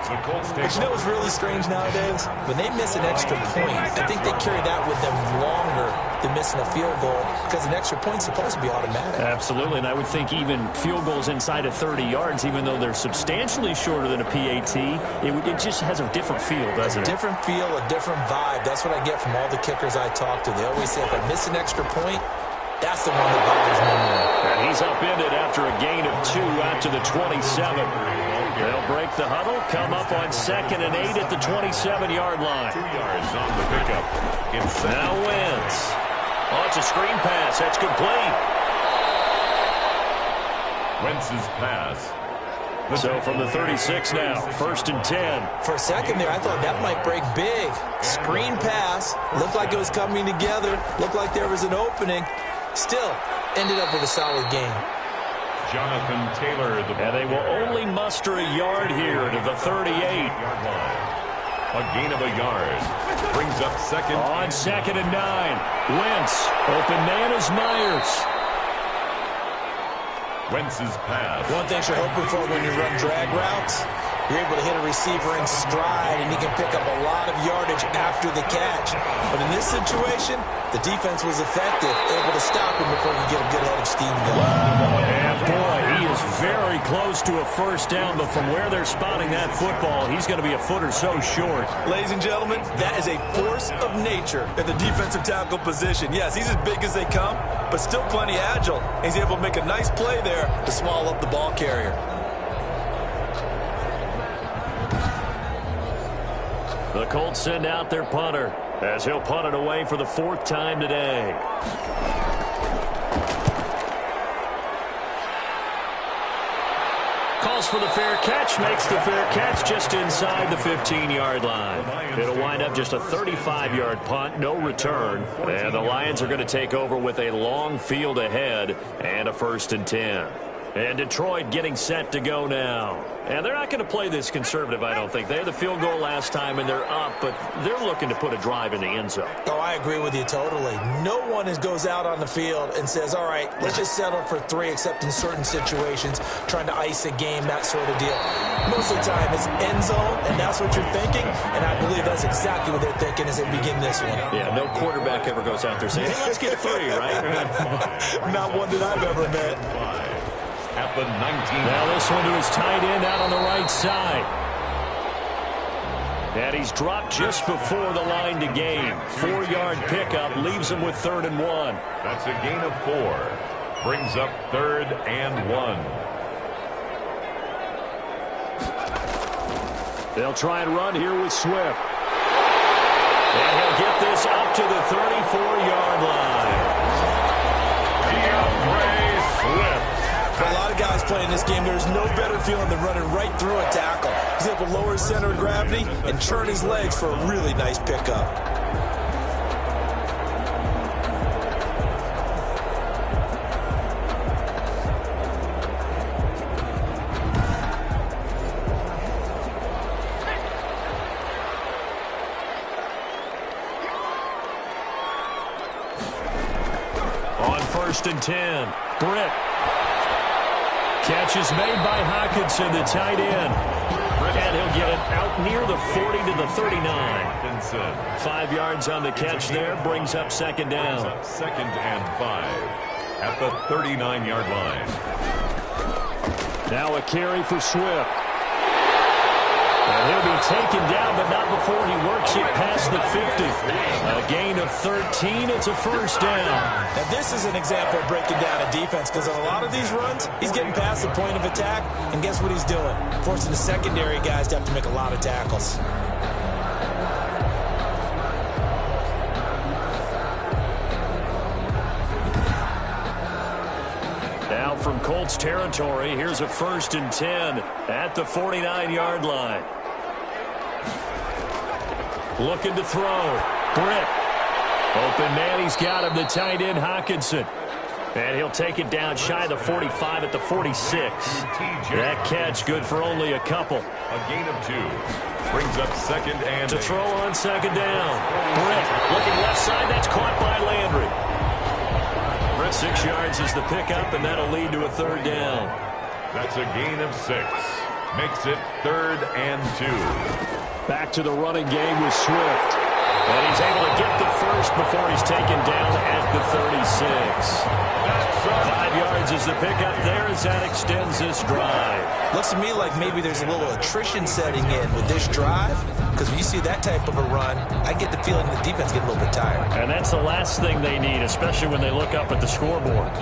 But you know what's really strange nowadays? When they miss an extra point, I think they carry that with them longer than missing a field goal because an extra point's supposed to be automatic. Absolutely, and I would think even field goals inside of 30 yards, even though they're substantially shorter than a PAT, it just has a different feel, doesn't it? A different feel, a different vibe. That's what I get from all the kickers I talk to. They always say, if I miss an extra point, that's the one that bothers me more. And he's upended after a gain of 2 out to the 27. They'll break the huddle, come up on 2nd and 8 at the 27-yard line. 2 yards on the pickup. It's now Wentz. Oh, it's a screen pass. That's complete. Wentz's pass. So from the 36 now, 1st and 10. For a second there, I thought that might break big. Screen pass. Looked like it was coming together. Looked like there was an opening. Still, ended up with a solid game. Jonathan Taylor. And they will only muster a yard here to the 38. A gain of a yard. Brings up 2nd. On 2nd and 9. Wentz. Open man is Myers. Wentz's pass. One thing you're hoping for when you run drag routes, you're able to hit a receiver in stride, and he can pick up a lot of yardage after the catch. But in this situation, the defense was effective, able to stop him before he get a good head of steam going. And boy, he is very close to a first down, but from where they're spotting that football, he's going to be a foot or so short. Ladies and gentlemen, that is a force of nature in the defensive tackle position. Yes, he's as big as they come, but still plenty agile. He's able to make a nice play there to swallow up the ball carrier. The Colts send out their punter as he'll punt it away for the 4th time today. Calls for the fair catch, makes the fair catch just inside the 15-yard line. It'll wind up just a 35-yard punt, no return. And the Lions are going to take over with a long field ahead and a 1st and 10. And Detroit getting set to go now. And they're not going to play this conservative, I don't think. They had the field goal last time, and they're up, but they're looking to put a drive in the end zone. Oh, I agree with you totally. No one goes out on the field and says, all right, let's just settle for 3, except in certain situations, trying to ice a game, that sort of deal. Most of the time, it's end zone, and that's what you're thinking, and I believe that's exactly what they're thinking as they begin this one. Yeah, no quarterback ever goes out there saying, hey, let's get 3, right? Not one that I've ever met. At the 19. Now this one to his tight end out on the right side. And he's dropped just before the line to gain. 4-yard pickup leaves him with 3rd and 1. That's a gain of 4. Brings up 3rd and 1. They'll try and run here with Swift. And he'll get this up to the 34-yard line. Swift. For a lot of guys playing this game, there's no better feeling than running right through a tackle. He's able to lower his center of gravity and churn his legs for a really nice pickup. On 1st and 10, Britt. Catch is made by Hockenson, the tight end. And he'll get it out near the 40 to the 39. 5 yards on the catch there, brings up 2nd down. 2nd and 5 at the 39-yard line. Now a carry for Swift. And he'll be taken down, but not before he works it past the 50. A gain of 13. It's a 1st down. Now, this is an example of breaking down a defense, because on a lot of these runs, he's getting past the point of attack, and guess what he's doing? Forcing the secondary guys to have to make a lot of tackles. Now from Colts territory, here's a 1st and 10 at the 49-yard line. Looking to throw. Britt. Open man, he's got him, the tight end, Hockenson. And he'll take it down shy of the 45 at the 46. That catch good for only a couple. A gain of 2. Brings up 2nd and to throw on 2nd down. Britt looking left side. That's caught by Landry. 6 yards is the pickup, and that'll lead to a third down. That's a gain of 6. Makes it 3rd and 2. Back to the running game with Swift. And he's able to get the first before he's taken down at the 36. 5 yards is the pickup there as that extends this drive. Looks to me like maybe there's a little attrition setting in with this drive, because when you see that type of a run, I get the feeling the defense gets a little bit tired. And that's the last thing they need, especially when they look up at the scoreboard.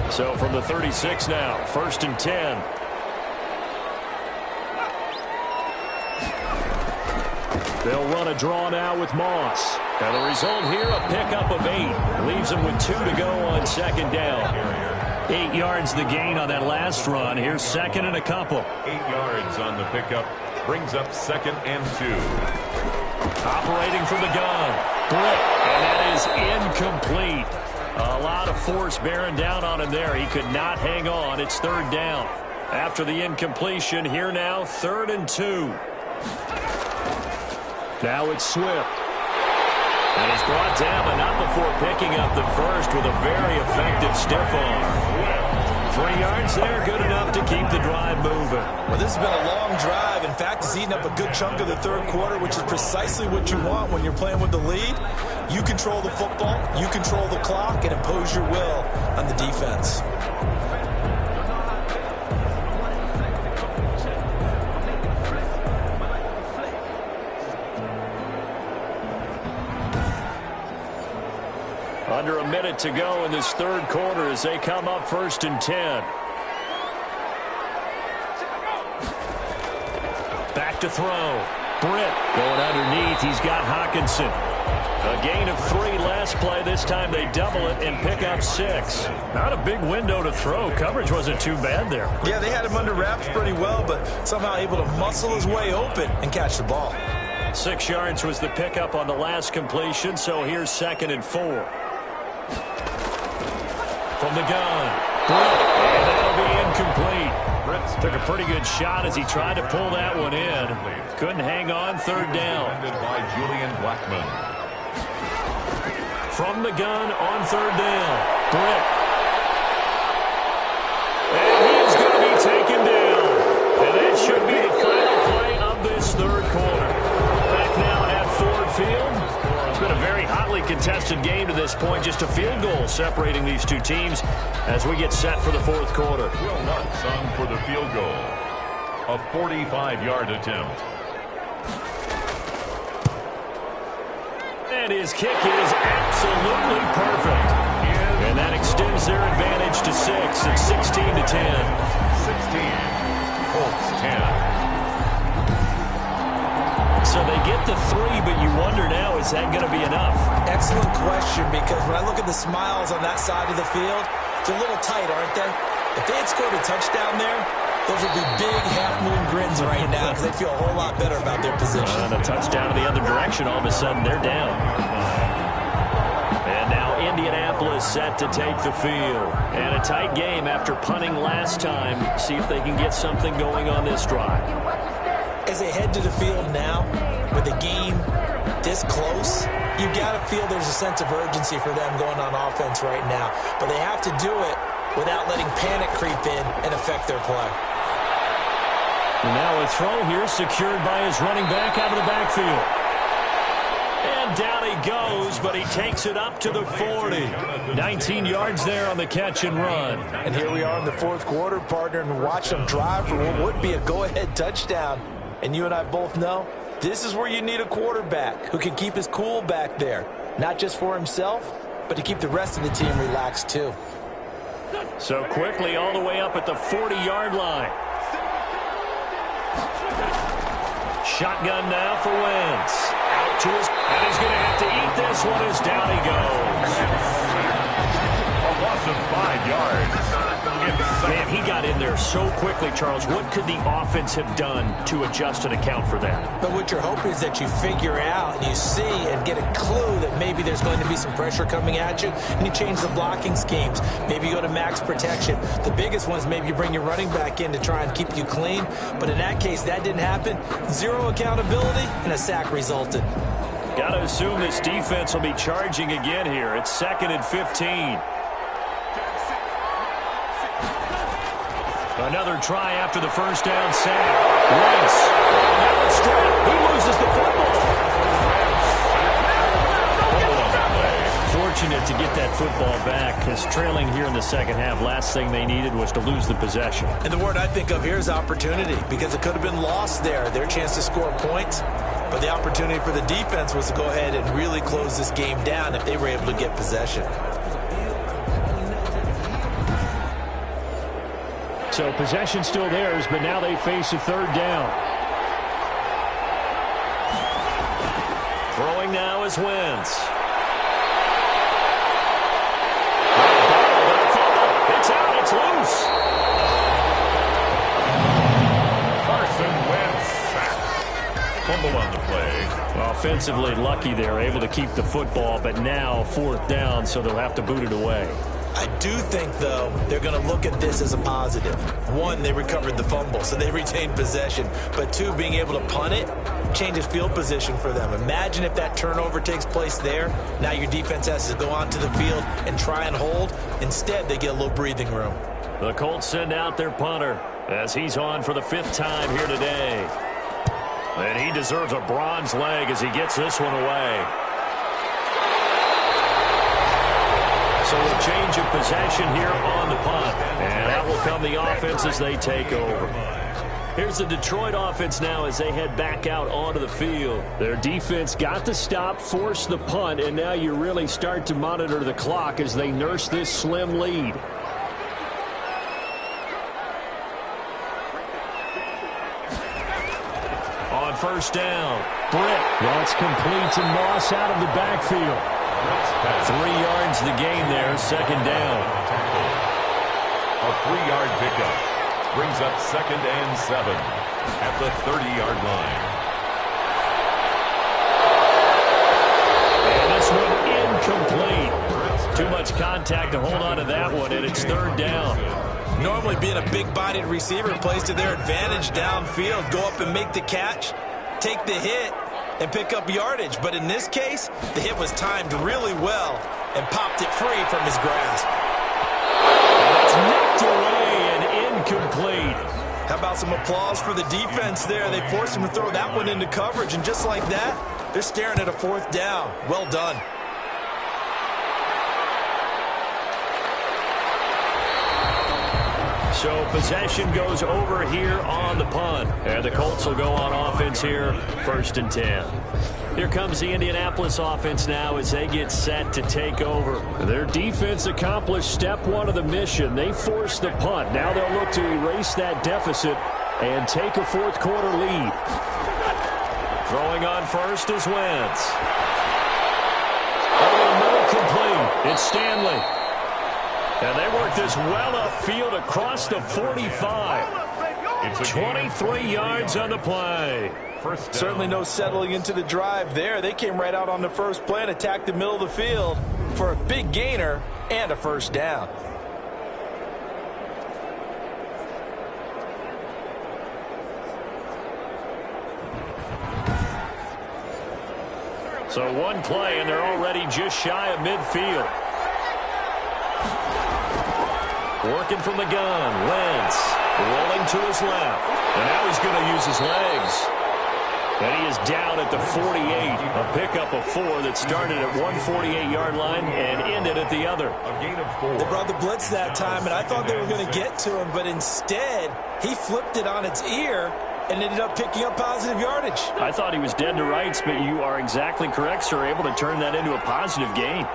So from the 36 now, 1st and 10. They'll run a draw now with Moss. And the result here, a pickup of 8. Leaves them with 2 to go on 2nd down. 8 yards the gain on that last run. Here's 2nd and a couple. 8 yards on the pickup. Brings up 2nd and 2. Operating from the gun. Blitz. And that is incomplete. A lot of force bearing down on him there. He could not hang on. It's 3rd down. After the incompletion, here now, 3rd and 2. Now it's Swift. And he's brought down, but not before picking up the first with a very effective stiff arm. 3 yards there, good enough to keep the drive moving. Well, this has been a long drive. In fact, it's eaten up a good chunk of the 3rd quarter, which is precisely what you want when you're playing with the lead. You control the football, you control the clock, and impose your will on the defense. Under a minute to go in this 3rd quarter as they come up 1st and 10. Back to throw. Britt going underneath. He's got Hawkinson. A gain of 3 last play. This time they double it and pick up 6. Not a big window to throw. Coverage wasn't too bad there. Yeah, they had him under wraps pretty well, but somehow able to muscle his way open and catch the ball. 6 yards was the pickup on the last completion, so here's 2nd and 4. From the gun. And that'll be incomplete. Took a pretty good shot as he tried to pull that one in. Couldn't hang on. 3rd down. By Julian Blackman. From the gun on 3rd down. Britt. And he's going to be taken down. And that should be the final play of this 3rd quarter. Back now at Ford Field. It's been a very hotly contested game to this point. Just a field goal separating these two teams as we get set for the 4th quarter. Will Lutz on for the field goal. A 45-yard attempt. And his kick is absolutely perfect. And that extends their advantage to 6. It's 16 to 10. 16. Colts 10. So they get the 3, but you wonder now, is that going to be enough? Excellent question, because when I look at the smiles on that side of the field, they're a little tight, aren't they? If they had scored a touchdown there, those would be big half-moon grins right now because they feel a whole lot better about their position. The touchdown in the other direction, all of a sudden they're down. And now Indianapolis set to take the field. And a tight game after punting last time. See if they can get something going on this drive. As they head to the field now, with the game this close, you got to feel there's a sense of urgency for them going on offense right now. But they have to do it without letting panic creep in and affect their play. And now a throw here secured by his running back out of the backfield. And down he goes, but he takes it up to the 40. 19 yards there on the catch and run. And here we are in the 4th quarter, partner, and watch them drive for what would be a go-ahead touchdown. And you and I both know this is where you need a quarterback who can keep his cool back there. Not just for himself, but to keep the rest of the team relaxed too. So quickly all the way up at the 40-yard line. Shotgun now for Wentz. Out to his, and he's going to have to eat this one as down he goes. A loss of 5 yards. Man, he got in there so quickly, Charles. What could the offense have done to adjust and account for that? But what you're hoping is that you figure out and you see and get a clue that maybe there's going to be some pressure coming at you, and you change the blocking schemes. Maybe you go to max protection. The biggest one is maybe you bring your running back in to try and keep you clean. But in that case, that didn't happen. Zero accountability, and a sack resulted. Got to assume this defense will be charging again here. It's 2nd and 15. Another try after the first down sack. Wentz. Now it's stripped. He loses the football. Fortunate to get that football back, because trailing here in the second half, last thing they needed was to lose the possession. And the word I think of here is opportunity, because it could have been lost there, their chance to score points. But the opportunity for the defense was to go ahead and really close this game down if they were able to get possession. So possession still theirs, but now they face a third down. Throwing now is Wentz. It's out, it's loose. Carson Wentz sacked. Fumble on the play. Well, offensively lucky they're able to keep the football, but now 4th down, so they'll have to boot it away. I do think, though, they're going to look at this as a positive. One, they recovered the fumble, so they retained possession. But two, being able to punt it changes field position for them. Imagine if that turnover takes place there. Now your defense has to go onto the field and try and hold. Instead, they get a little breathing room. The Colts send out their punter as he's on for the 5th time here today. And he deserves a bronze leg as he gets this one away. So a change of possession here on the punt. And out will come the offense as they take over. Here's the Detroit offense now as they head back out onto the field. Their defense got to stop, force the punt, and now you really start to monitor the clock as they nurse this slim lead. On 1st down, Britt. That's complete to Moss out of the backfield. 3 yards the gain there, 2nd down. A 3-yard pickup brings up 2nd and 7 at the 30-yard line. And this one incomplete. Too much contact to hold on to that one, and it's 3rd down. Normally being a big-bodied receiver plays to their advantage downfield. Go up and make the catch, take the hit, and pick up yardage. But in this case, the hit was timed really well and popped it free from his grasp. That's knocked away and incomplete. How about some applause for the defense there? They forced him to throw that one into coverage, and just like that, they're staring at a 4th down. Well done. So possession goes over here on the punt. And the Colts will go on offense here, 1st and 10. Here comes the Indianapolis offense now as they get set to take over. Their defense accomplished step 1 of the mission. They forced the punt. Now they'll look to erase that deficit and take a 4th quarter lead. Throwing on first is Wentz. Over the middle, complete. It's Stanley. And they work this well upfield across the 45. 23 yards on the play. Certainly no settling into the drive there. They came right out on the first play and attacked the middle of the field for a big gainer and a 1st down. So one play, and they're already just shy of midfield. Working from the gun, Wentz rolling to his left. And now he's going to use his legs. And he is down at the 48. A pickup of 4 that started at 148-yard line and ended at the other. A gain of 4. They brought the blitz that time, and I thought they were going to get to him, but instead he flipped it on its ear and ended up picking up positive yardage. I thought he was dead to rights, but you are exactly correct, sir. Able to turn that into a positive gain.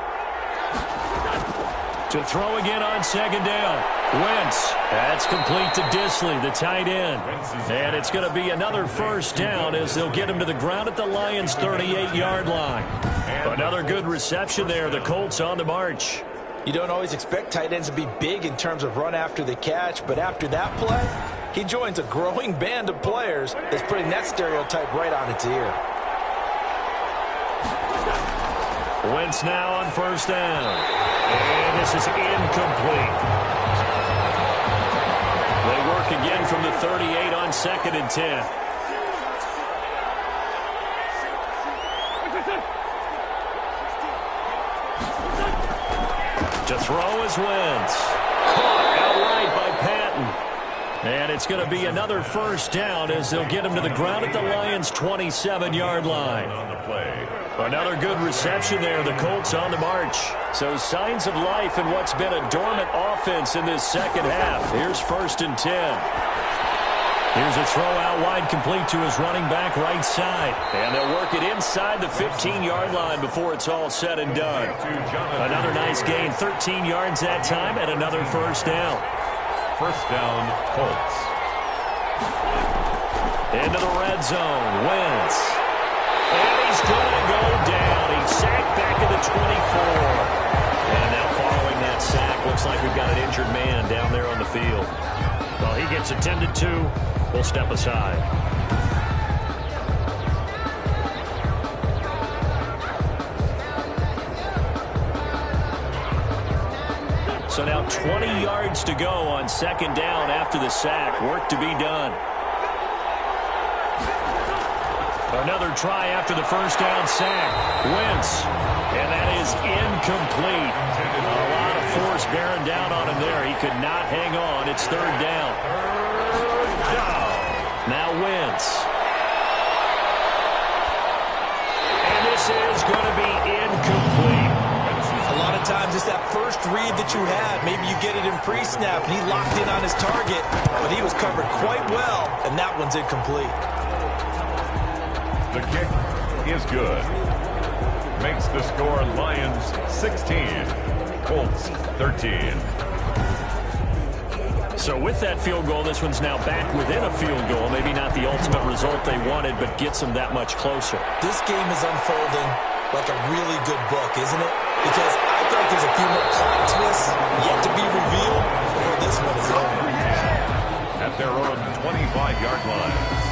To throw again on 2nd down. Wentz. That's complete to Disley, the tight end. And it's going to be another 1st down as they'll get him to the ground at the Lions' 38-yard line. Another good reception there. The Colts on the march. You don't always expect tight ends to be big in terms of run after the catch, but after that play, he joins a growing band of players that's putting that stereotype right on its ear. Wentz now on first down. And this is incomplete. They work again from the 38 on 2nd and 10. To throw is Wentz. Caught outright by Patton. And it's going to be another first down as they'll get him to the ground at the Lions' 27-yard line. On the play. Another good reception there. The Colts on the march. So signs of life in what's been a dormant offense in this second half. Here's 1st and 10. Here's a throw out wide, complete to his running back right side. And they'll work it inside the 15-yard line before it's all said and done. Another nice gain, 13 yards that time, and another first down. First down, Colts. Into the red zone, Wentz. And he's going to go down. He's sacked back at the 24. And now following that sack, looks like we've got an injured man down there on the field. Well, he gets attended to. We'll step aside. So now 20 yards to go on 2nd down after the sack. Work to be done. Another try after the first down sack. Wentz. And that is incomplete. A lot of force bearing down on him there. He could not hang on. It's 3rd down. Now Wentz. And this is going to be incomplete. A lot of times it's that first read that you had. Maybe you get it in pre-snap, and he locked in on his target, but he was covered quite well, and that one's incomplete. The kick is good. Makes the score Lions 16, Colts 13. So with that field goal, this one's now back within a field goal. Maybe not the ultimate result they wanted, but gets them that much closer. This game is unfolding like a really good book, isn't it? Because I think there's a few more plot twists yet to be revealed before this one is over. At their own 25-yard line.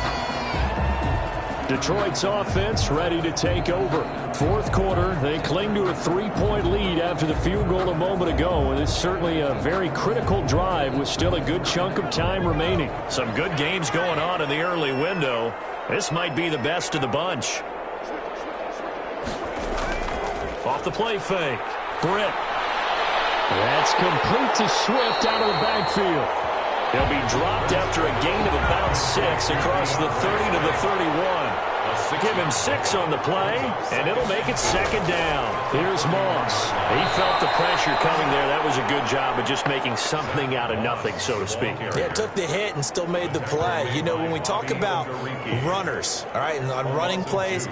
Detroit's offense ready to take over. 4th quarter, they cling to a 3-point lead after the field goal a moment ago, and it's certainly a very critical drive with still a good chunk of time remaining. Some good games going on in the early window. This might be the best of the bunch. Off the play fake. Britt. That's complete to Swift out of the backfield. He'll be dropped after a gain of about 6 across the 30 to the 31. Give him 6 on the play, and it'll make it 2nd down. Here's Moss. He felt the pressure coming there. That was a good job of just making something out of nothing, so to speak. Yeah, took the hit and still made the play. You know, when we talk about runners, all right, and on running plays,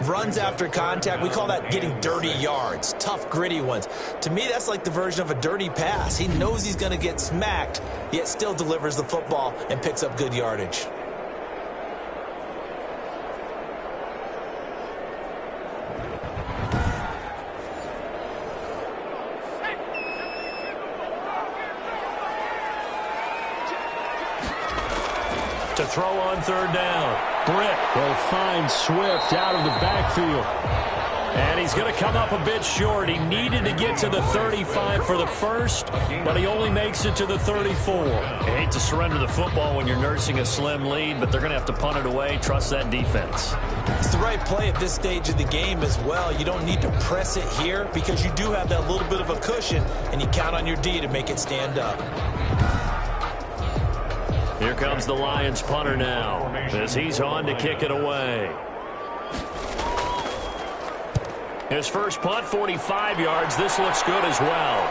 runs after contact, we call that getting dirty yards, tough, gritty ones. To me, that's like the version of a dirty pass. He knows he's going to get smacked, yet still delivers the football and picks up good yardage. To throw on 3rd down. Britt will find Swift out of the backfield. And he's going to come up a bit short. He needed to get to the 35 for the first, but he only makes it to the 34. You hate to surrender the football when you're nursing a slim lead, but they're going to have to punt it away. Trust that defense. It's the right play at this stage of the game as well. You don't need to press it here because you do have that little bit of a cushion, and you count on your D to make it stand up. Here comes the Lions punter now as he's on to kick it away. His first punt, 45 yards. This looks good as well.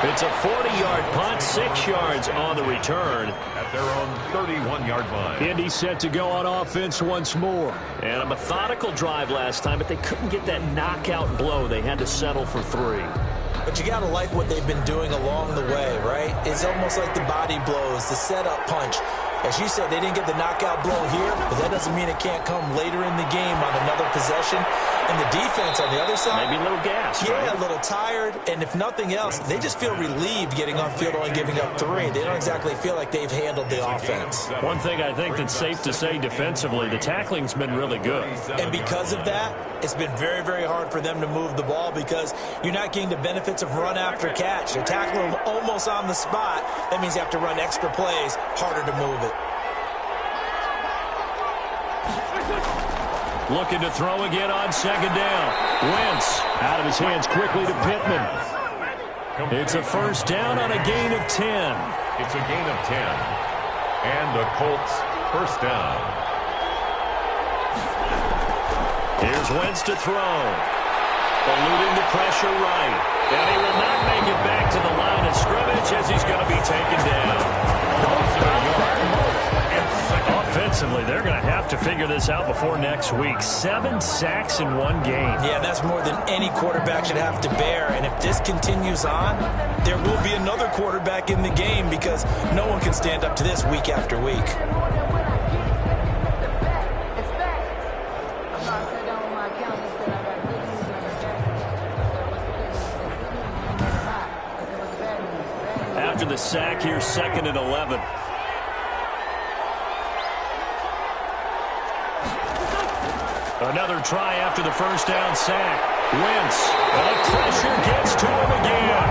It's a 40-yard punt, 6 yards on the return. At their own 31-yard line. Indy set to go on offense once more. And a methodical drive last time, but they couldn't get that knockout blow. They had to settle for 3. But you got to like what they've been doing along the way, right? It's almost like the body blows, the setup punch. As you said, they didn't get the knockout blow here, but that doesn't mean it can't come later in the game on another possession. And the defense on the other side? Maybe a little gas. Yeah, right? a little tired. And if nothing else, they just feel relieved getting off field only giving up 3. They don't exactly feel like they've handled the offense. One thing I think that's safe to say defensively, the tackling's been really good. And because of that, it's been very, very hard for them to move the ball because you're not getting the benefits of run after catch. They're tackling them almost on the spot. That means you have to run extra plays, harder to move it. Looking to throw again on second down. Wentz out of his hands quickly to Pittman. It's a first down on a gain of 10. It's a gain of 10. And the Colts first down. Here's Wentz to throw. Eluding the pressure right. And he will not make it back to the line of scrimmage as he's going to be taken down. Offensively, they're going to have to figure this out before next week. 7 sacks in one game. Yeah, that's more than any quarterback should have to bear. And if this continues on, there will be another quarterback in the game because no one can stand up to this week after week. After the sack, here's 2nd and 11. Another try after the first down sack. Wentz. The pressure gets to him again.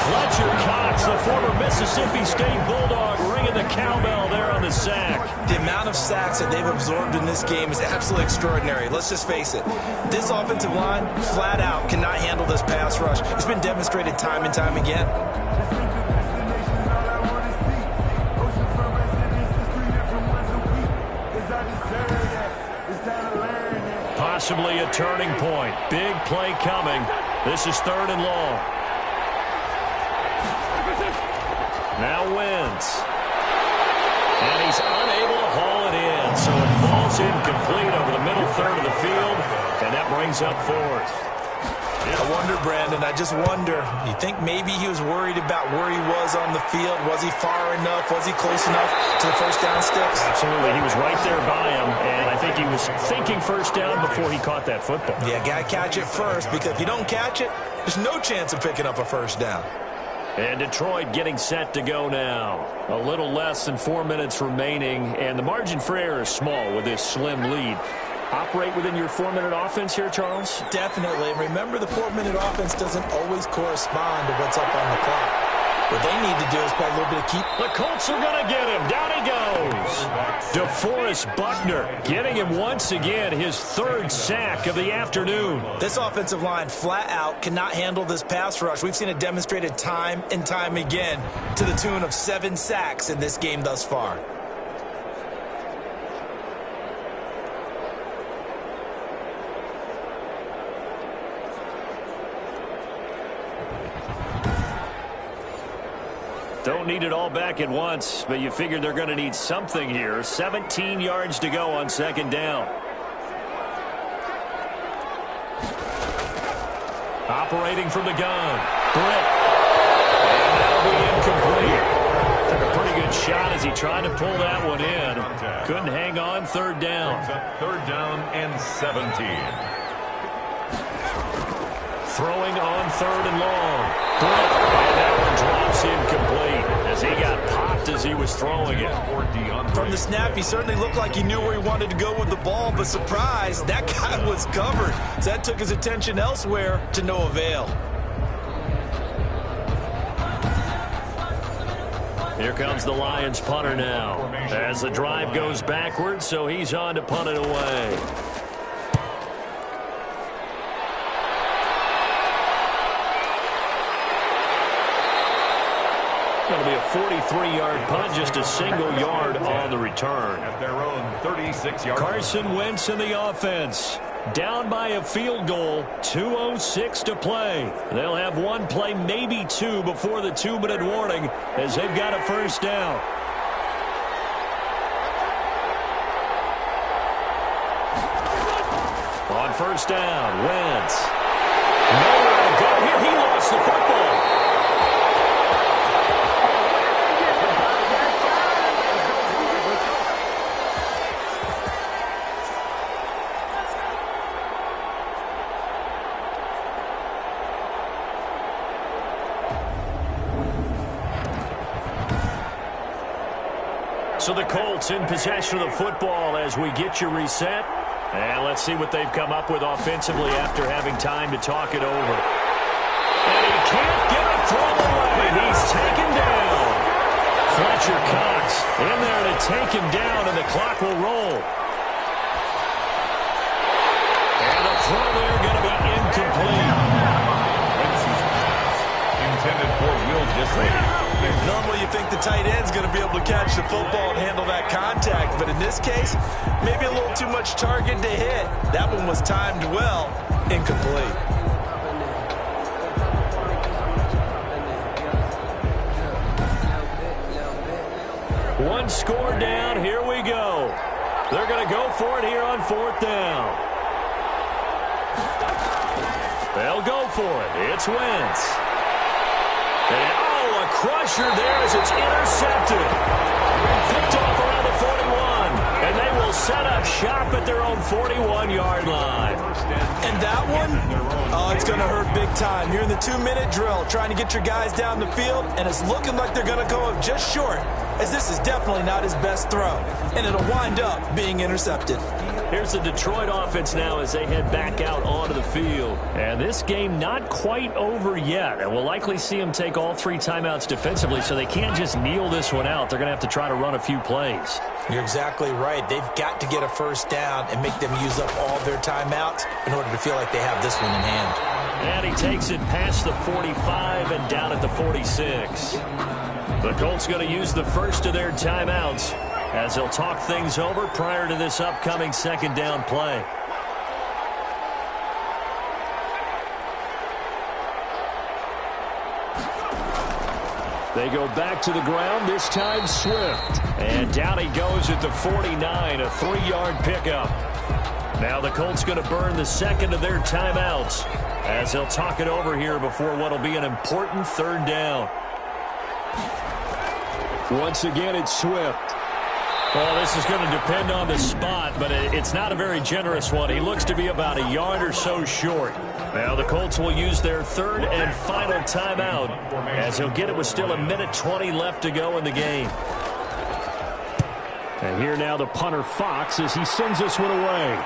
Fletcher Cox, the former Mississippi State Bulldog, ringing the cowbell there on the sack. The amount of sacks that they've absorbed in this game is absolutely extraordinary. Let's just face it. This offensive line, flat out, cannot handle this pass rush. It's been demonstrated time and time again. Possibly a turning point. Big play coming. This is 3rd and long. Now Wentz. And he's unable to haul it in. So it falls incomplete over the middle third of the field. And that brings up 4th. I wonder, Brandon, I just wonder, you think maybe he was worried about where he was on the field? Was he far enough? Was he close enough to the first down sticks? Absolutely. He was right there by him, and I think he was thinking first down before he caught that football. Yeah, got to catch it first, because if you don't catch it, there's no chance of picking up a first down. And Detroit getting set to go now. A little less than 4 minutes remaining, and the margin for error is small with this slim lead. Operate within your 4-minute offense here, Charles? Definitely. And remember, the 4-minute offense doesn't always correspond to what's up on the clock. What they need to do is play a little bit of keep. The Colts are going to get him. Down he goes. DeForest Buckner getting him once again, his 3rd sack of the afternoon. This offensive line flat out cannot handle this pass rush. We've seen it demonstrated time and time again to the tune of 7 sacks in this game thus far. Don't need it all back at once, but you figure they're going to need something here. 17 yards to go on 2nd down. Operating from the gun. Britt. And that'll be incomplete. Took a pretty good shot as he tried to pull that one in. Couldn't hang on. 3rd down. 3rd down and 17. Throwing on 3rd and long. Britt. And that one drops incomplete as he got popped as he was throwing it. From the snap, he certainly looked like he knew where he wanted to go with the ball, but surprise, that guy was covered. So that took his attention elsewhere to no avail. Here comes the Lions punter now as the drive goes backwards, so he's on to punt it away. Going to be a 43-yard punt, just a single yard on the return. At their own 36-yard. Carson Wentz in the offense. Down by a field goal, 2:06 to play. They'll have 1 play, maybe 2, before the 2-minute warning as they've got a first down. On first down, Wentz. Nowhere to go here. He lost the football. So the Colts in possession of the football as we get you reset. And let's see what they've come up with offensively after having time to talk it over. And he can't get it thrown away. He's taken down. Fletcher Cox in there to take him down, and the clock will roll. And the throw there going to be incomplete. Intended for Will Disley. Normally you think the tight end's going to be able to catch the football and handle that contact, but in this case, maybe a little too much target to hit. That one was timed well, incomplete. One score down, here we go. They're going to go for it here on 4th down. They'll go for it. It's Wentz. And, a crusher there as it's intercepted. Picked off around the 41. And they will set up shop at their own 41-yard line. And that one, it's going to hurt big time. You're in the 2-minute drill trying to get your guys down the field, and it's looking like they're going to go up just short, as this is definitely not his best throw. And it'll wind up being intercepted. Here's the Detroit offense now as they head back out onto the field. And this game not quite over yet. And we'll likely see them take all 3 timeouts defensively, so they can't just kneel this one out. They're going to have to try to run a few plays. You're exactly right. They've got to get a first down and make them use up all their timeouts in order to feel like they have this one in hand. And he takes it past the 45 and down at the 46. The Colts going to use the first of their timeouts as they'll talk things over prior to this upcoming 2nd down play. They go back to the ground, this time Swift. And down he goes at the 49, a 3-yard pickup. Now the Colts going to burn the 2nd of their timeouts as they'll talk it over here before what will be an important 3rd down. Once again, it's Swift. Well, this is going to depend on the spot, but it's not a very generous one. He looks to be about a yard or so short. Now the Colts will use their 3rd and final timeout as he'll get it with still 1:20 left to go in the game. And here now the punter Fox as he sends this one away.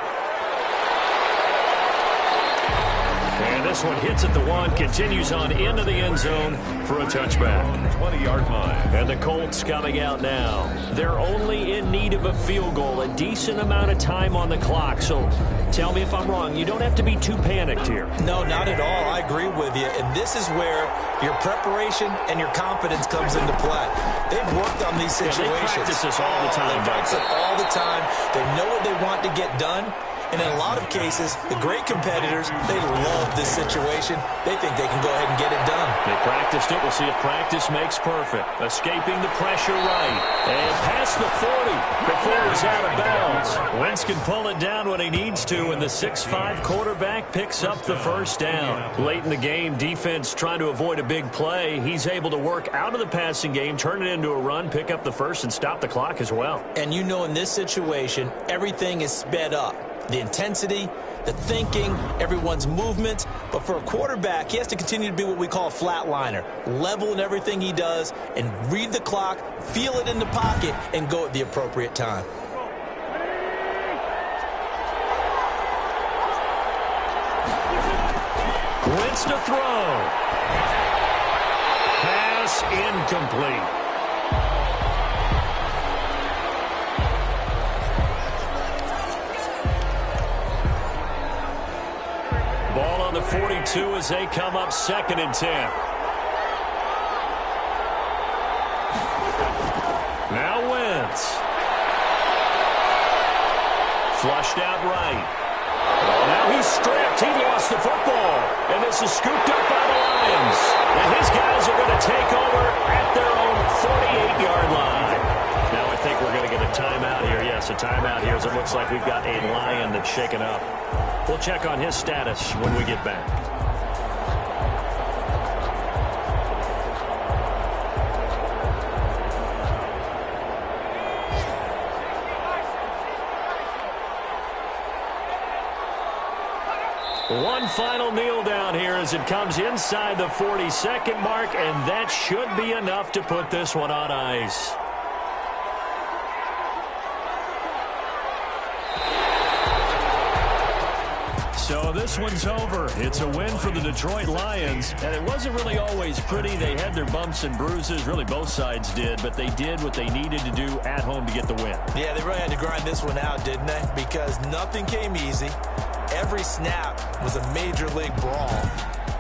And this one hits at the 1, continues on into the end zone for a touchback. 20-yard line. And the Colts coming out now. They're only in need of a field goal, a decent amount of time on the clock. So tell me if I'm wrong. You don't have to be too panicked here. No, not at all. I agree with you. And this is where your preparation and your confidence comes into play. They've worked on these situations. Yeah, they practice this all the time. They practice it all the time. They know what they want to get done. And in a lot of cases, the great competitors, they love this situation. They think they can go ahead and get it done. They practiced it. We'll see if practice makes perfect. Escaping the pressure right. And past the 40 before he's out of bounds. Wentz can pull it down when he needs to, and the 6'5" quarterback picks up the first down. Late in the game, defense trying to avoid a big play. He's able to work out of the passing game, turn it into a run, pick up the first, and stop the clock as well. And you know in this situation, everything is sped up. The intensity, the thinking, everyone's movement. But for a quarterback, he has to continue to be what we call a flatliner. Level in everything he does and read the clock, feel it in the pocket, and go at the appropriate time. Wentz to throw. Pass incomplete. Ball on the 42 as they come up 2nd and 10. Now Wentz. Flushed out right. Well, now he's stripped. He lost the football. And this is scooped up by the Lions. And his guys are going to take over at their own 48-yard line. Now I think we're going to get a timeout here. Yes, a timeout here as it looks like we've got a Lion that's shaken up. We'll check on his status when we get back. One final kneel down here as it comes inside the 40-second mark, and that should be enough to put this one on ice. this one's over. It's a win for the Detroit Lions, and it wasn't really always pretty. They had their bumps and bruises. Really, both sides did, but they did what they needed to do at home to get the win. Yeah, they really had to grind this one out, didn't they? Because nothing came easy. Every snap was a major league brawl.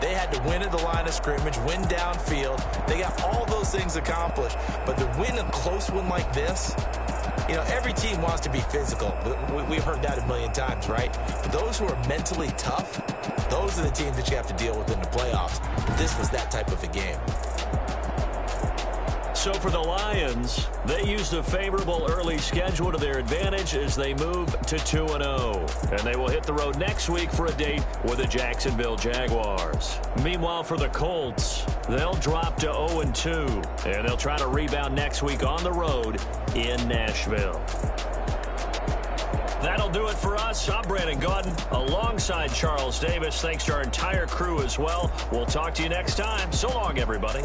They had to win at the line of scrimmage, win downfield. They got all those things accomplished. But to win a close one like this, you know, every team wants to be physical. We've heard that a million times, right? But those who are mentally tough, those are the teams that you have to deal with in the playoffs. This was that type of a game. So for the Lions, they used a favorable early schedule to their advantage as they move to 2-0. And they will hit the road next week for a date with the Jacksonville Jaguars. Meanwhile, for the Colts, they'll drop to 0-2. And they'll try to rebound next week on the road in Nashville. That'll do it for us. I'm Brandon Gaudin alongside Charles Davis. Thanks to our entire crew as well. We'll talk to you next time. So long, everybody.